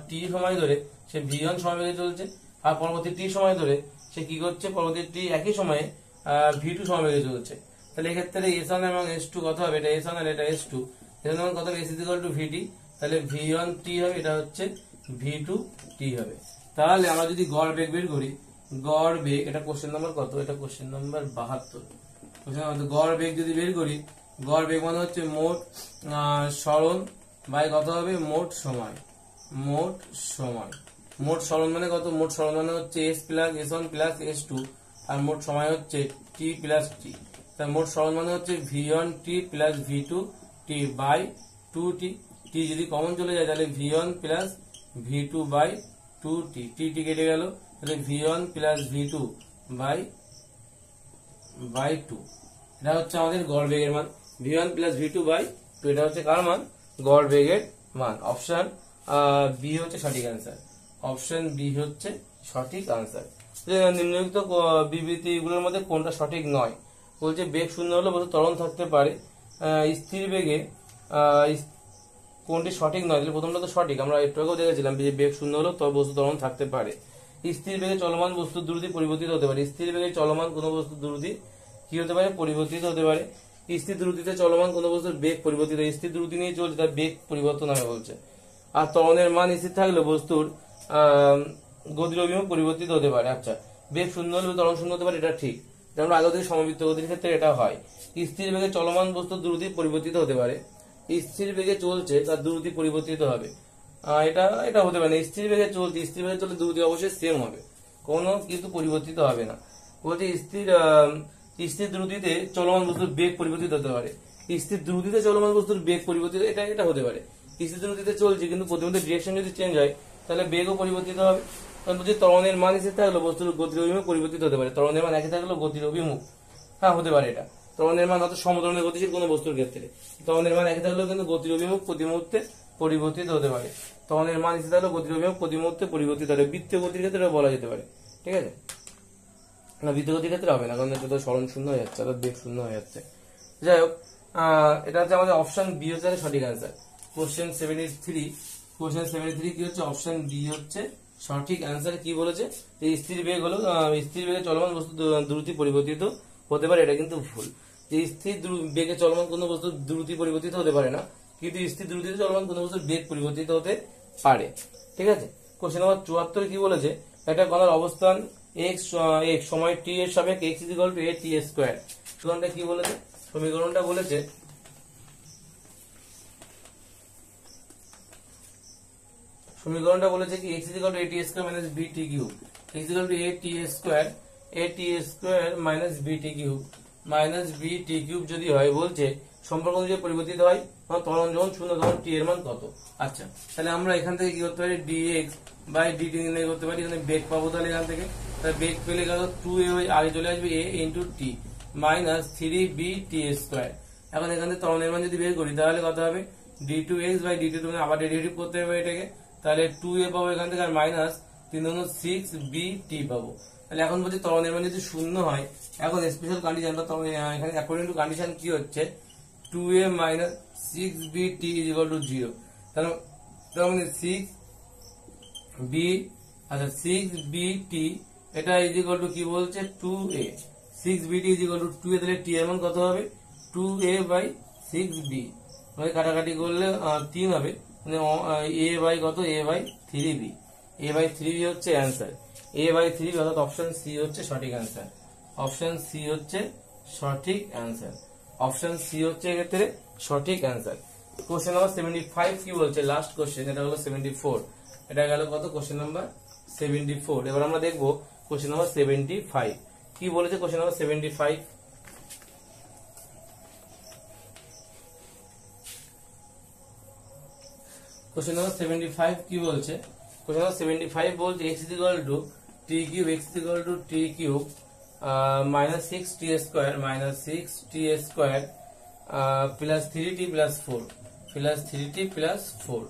Speaker 1: টি সময় ধরে সে v1 সমবেগে চলছে, আর পরবর্তী টি সময় ধরে সে কি করছে, পরবর্তী টি একই সময়ে v2 সমবেগে চলছে। তাহলে এক্ষেত্রে S1 এবং S2 কত হবে, এটা S1 আর এটা S2, এখানে কত হবে, S = VT, তাহলে v1 t হবে, এটা হচ্ছে v2 t হবে। তাহলে আমরা যদি গড় বেগ বের করি, গড় বেগ, এটা কোশ্চেন নাম্বার কত, এটা কোশ্চেন নাম্বার 72। গড় বেগ যদি বের করি, গড় বেগ মানে হচ্ছে মোট সরণ বাই কত হবে, মোট সময়, মোট সময়, মোট সরণ মানে কত, মোট সরণ মানে হচ্ছে S plus S1 plus S2, আর মোট সময় হচ্ছে t প্লাস t, তার মোট সরণ মানে হচ্ছে v1t plus v2t by 2t। টি যদি কমন চলে যায় তাহলে v1 plus v2 by 2t, টি কেটে গেল, তাহলে v1 প্লাস v2 বাই 2। এটা হচ্ছে আমাদের গড় বেগের মান, v1 প্লাস v2 বাই 2। এটা হচ্ছে কার মান? গড় বেগের মান। অপশন বি হচ্ছে সঠিক অ্যান্সার। অপশন বি হচ্ছে সঠিক আনসার। নিম্নলিখিত বিবৃতিগুলোর মধ্যে কোনটা সঠিক নয়? বলছে বেগ শূন্য হলে বস্তু ত্বরণ থাকতে পারে, স্থির বেগে কোনটি সঠিক নয়? তাহলে প্রথমটা তো সঠিক, আমরা একটু আগেও দেখেছিলাম যে বেগ শূন্য হলেও বস্তু ত্বরণ থাকতে পারে। স্থির বেগে চলমান বস্তুর দ্রুতি পরিবর্তিত হতে পারে। স্থির বেগে চলমান কোন বস্তুর দ্রুতি কি হতে পারে? পরিবর্তিত হতে পারে। স্থির দ্রুতিতে চলমান কোন বস্তুর বেগ পরিবর্তিত, স্থির দ্রুতি নিয়ে চলছে, তার বেগ পরিবর্তন হবে বলছে। আর ত্বরণের মান স্থির থাকলে বস্তুর গতির অভিমুখ পরিবর্তিত হতে পারে। আচ্ছা, বেগ শূন্য হলে ত্বরণ শূন্য হতে পারে, এটা ঠিক, আমরা আগে থেকে সমবৃত্ত গতির ক্ষেত্রে এটা হয়। স্থির বেগে চলমান বস্তুর দ্রুতি পরিবর্তিত হতে পারে। স্থির বেগে চলছে, তার দ্রুতি পরিবর্তিত হবে, এটা হতে পারে না। স্থির বেগে চলছে, স্থির বেগে চললে দ্রুতি অবশ্যই সেম হবে, কোনো কিন্তু পরিবর্তিত হবে না। বলছে স্থির দ্রুতিতে চলমান বস্তুর বেগ পরিবর্তিত হতে পারে। স্থির দ্রুতিতে চলমান বস্তুর বেগ পরিবর্তিত, এটা হতে পারে। স্থির দ্রুতিতে চলছে কিন্তু প্রতিমধ্যে ডিরেকশন যদি চেঞ্জ হয় তাহলে বেগও পরিবর্তিত হবে। কারণ বলছি ত্বরণের মান স্থির থাকলে বস্তুর গতির অভিমুখ পরিবর্তিত হতে পারে। ত্বরণের মান একই থাকলেও গতির অভিমুখ হতে পারে এটা। ত্বরণের মান অর্থাৎ সমতরণে গতিশীল কোন বস্তুর ক্ষেত্রে ত্বরণের মান একই থাকলেও কিন্তু গতির অভিমুখ প্রতি মুহূর্তে পরিবর্তিত হতে পারে। ত্বরণের মান স্থির থাকলেও গতির অভিমুখ প্রতি মুহূর্তে পরিবর্তিত হবে। বৃত্তীয় গতির ক্ষেত্রে বলা যেতে পারে, ঠিক আছে না? বৃত্তীয় গতির ক্ষেত্রে হবে না, কারণ এটা তো সরণ শূন্য হয়ে যাচ্ছে, অর্থাৎ বেগ শূন্য হয়ে যাচ্ছে। যাই হোক, এটা হচ্ছে আমাদের অপশন বি হচ্ছে সঠিক অ্যান্সার। কোশ্চেন 73 কি হচ্ছে? অপশন বি হচ্ছে সঠিক অ্যান্সার। কি বলেছে? যে স্থির বেগ হলো স্থির বেগে চলমান বস্তু দ্রুতি পরিবর্তিত হতে পারে, এটা কিন্তু ভুল। যে স্থির বেগে চলমান কোন বস্তু দ্রুতি পরিবর্তিত হতে পারে না, কিন্তু স্থির দ্রুতিতে চলমান কোন বস্তুর বেগ পরিবর্তিত হতে পারে, ঠিক আছে। কোশ্চেন নাম্বার 74 কি বলেছে? একটা কণার অবস্থান x সময় t এর সাপেক্ষে x = a t স্কয়ার। সমীকরণটা কি বলেছে? সমীকরণটা বলেছে কি x = a t square minus b t cube. x = a t square minus b t cube minus b t cube যদি হয়, বলছে সম্পর্ক অনুযায়ী পরিবর্তিত হয়, ত্বরণ যখন শূন্য তখন t এর মান কত? আচ্ছা, তাহলে আমরা এখান থেকে কি করতে পারি? dx বাই dt নির্ণয় করতে পারি। এখানে বেগ পাবো, তাহলে এখান থেকে তাহলে বেগ পেলে গেল 2a, আগে চলে আসবে a into t minus 3b t square. এখন এখান থেকে ত্বরণের মান যদি বের করি তাহলে কত হবে? d2x বাই dt, তুমি আবার ডেরিভেটিভ করতে হবে এটাকে, তাহলে 2a পাবো এখান থেকে, আর মাইনাস 3 6b t পাবো। তাহলে এখন বলছি ত্বরণের মান যদি শূন্য হয়, এখন স্পেশাল কন্ডিশন এখানে অ্যাকর্ডিং টু কন্ডিশন কি হচ্ছে? 2a minus 6b t = 0। তাহলে মানে 6b t এটা = কি বলছে? 2a। 6b t = 2a, তাহলে t এর মান কত হবে? 2a বাই 6b, কাটাকাটি করলে 3 হবে, মানে a বাই কত? a by 3b। a by 3b হচ্ছে অ্যান্সার। a বাই 3b অর্থাৎ অপশন সি হচ্ছে সঠিক অ্যান্সার। অপশন সি হচ্ছে সঠিক অ্যান্সার। অপশন সি হচ্ছে এক্ষেত্রে সঠিক অ্যান্সার। কোশ্চেন নাম্বার 75 কি বলছে? লাস্ট কোশ্চেন, এটা হলো 74। এটা গেল কত? Question number 74। এবার আমরা দেখবো কোশ্চেন নাম্বার 75 কি বলেছে। কোশ্চেন নাম্বার 75 কি বলছে? কোশ্চেন নাম্বার 75 বলছে x = t cube minus 6t square plus 3t plus 4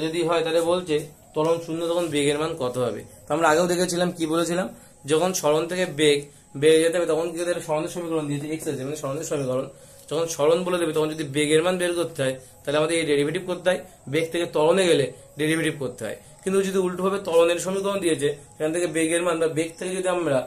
Speaker 1: যদি হয় তাহলে বলছে ত্বরণ শূন্য তখন বেগের মান কত হবে? তো আমরা আগেও দেখেছিলাম, কি বলেছিলাম? যখন সরণ থেকে বেগ যেতে হবে তখন কি সরণের সমীকরণ দিয়েছে, x আছে মানে সরণের সমীকরণ। যখন সরণ বলে দেবে তখন যদি বেগের মান বের করতে হয় তাহলে আমাদের এই ডেরিভেটিভ করতে হয়, বেগ থেকে ত্বরণে গেলে ডেরিভেটিভ করতে হয়। কিন্তু যদি উল্টো ভাবে ত্বরণের সমীকরণ দিয়েছে, সেখান থেকে বেগের মান বা বেগ থেকে যদি আমরা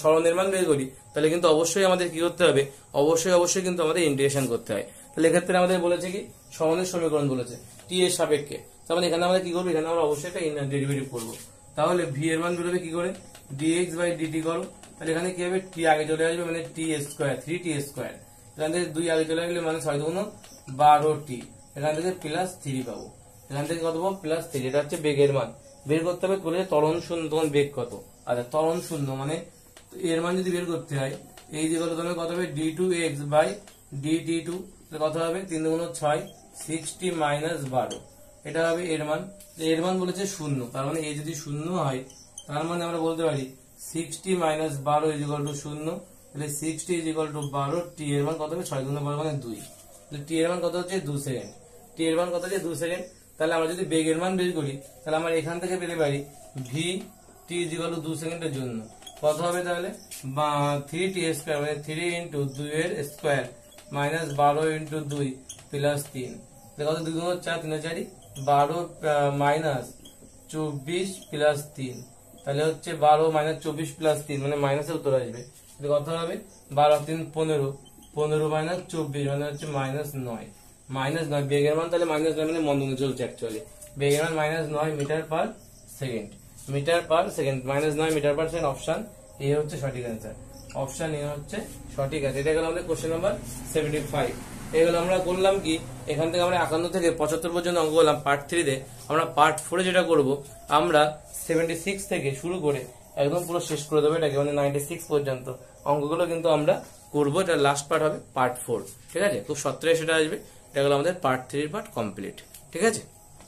Speaker 1: সরণের মান বের করি তাহলে কিন্তু অবশ্যই আমাদের কি করতে হবে? অবশ্যই কিন্তু আমাদের ইন্টিগ্রেশন করতে হয়। তাহলে এক্ষেত্রে আমাদের বলেছে কি? সরণের সমীকরণ বলেছে t এর সাপেক্ষে। তাহলে এখানে আমরা কি করবো? এখানে আমরা অবশ্যই একটা ডেরিভেটিভ করবো। তাহলে v এর মান বেরোবে কি করে? dx বাই dt করো, তাহলে এখানে কি হবে? t আগে চলে আসবে, মানে t স্কয়ার 3t স্কয়ার, এখান থেকে 2 আগে চলে আসলে মানে 6 × 12t, এখান থেকে প্লাস 3 পাবো, এখান থেকে কত পাবো? প্লাস 3। এটা হচ্ছে বেগের মান বের করতে হবে। বলে ত্বরণ শূন্য তখন বেগ কত? আচ্ছা, ত্বরণ শূন্য মানে এর মান যদি বের করতে হয় এই যে তাহলে কত হবে d2x বাই dt2, কত হবে 3 গুণ 6 60 মাইনাস 12, এটা হবে এর মান। এর মান বলেছে 0, তার মানে এ যদি 0 হয় তার মানে আমরা বলতে পারি 60 মাইনাস 12 ইজ ইকুয়াল টু 0, তাহলে 60 ইজ ইকুয়াল টু 12, টি এর মান কত হবে 6 গুণ 12 মানে 2, তাহলে টি এর মান কত হচ্ছে 2 সেকেন্ড, টি এর মান কত হচ্ছে 2 সেকেন্ড। তাহলে আমরা যদি বেগের মান বের করি তাহলে আমরা এখান থেকে পেতে পারি V T is equal to 2 সেকেন্ডের জন্য কত হবে তাহলে 3t স্কয়ার মানে 3 ইন্টু 2 এর স্কয়ার মাইনাস 12 ইন্টু 2 প্লাস 3, কত 2 গুণ 4 3 4 12 মাইনাস 24 প্লাস 3, তাহলে হচ্ছে 12 মাইনাস 24 প্লাস 3 মানে মাইনাসের উত্তর আসবে, কত হবে 12 3 15, 15 মাইনাস 24 মানে হচ্ছে মাইনাস 9, মাইনাস 9 বেগের মান তাহলে মাইনাস 9 মানে মন্দনে চলছে অ্যাকচুয়ালি, বেগের মান minus 9 metre per second, metre per second minus 9 metre per second. Option A হচ্ছে সঠিক অ্যান্সার, অপশন এ হচ্ছে সঠিক আছে। এটা গেল আমাদের কোশ্চেন নাম্বার 75। এগুলো আমরা করলাম কি এখান থেকে আমরা 51 থেকে 75 পর্যন্ত অঙ্ক করলাম পার্ট 3 তে। আমরা পার্ট 4 এ যেটা করব আমরা 76 থেকে শুরু করে একদম পুরো শেষ করে দেবো এটাকে, মানে 96 পর্যন্ত অঙ্কগুলো কিন্তু আমরা করবো। এটা লাস্ট পার্ট হবে পার্ট 4, ঠিক আছে, খুব সত্তরে সেটা আসবে। এটা গেল আমাদের পার্ট 3 পার্ট কমপ্লিট, ঠিক আছে।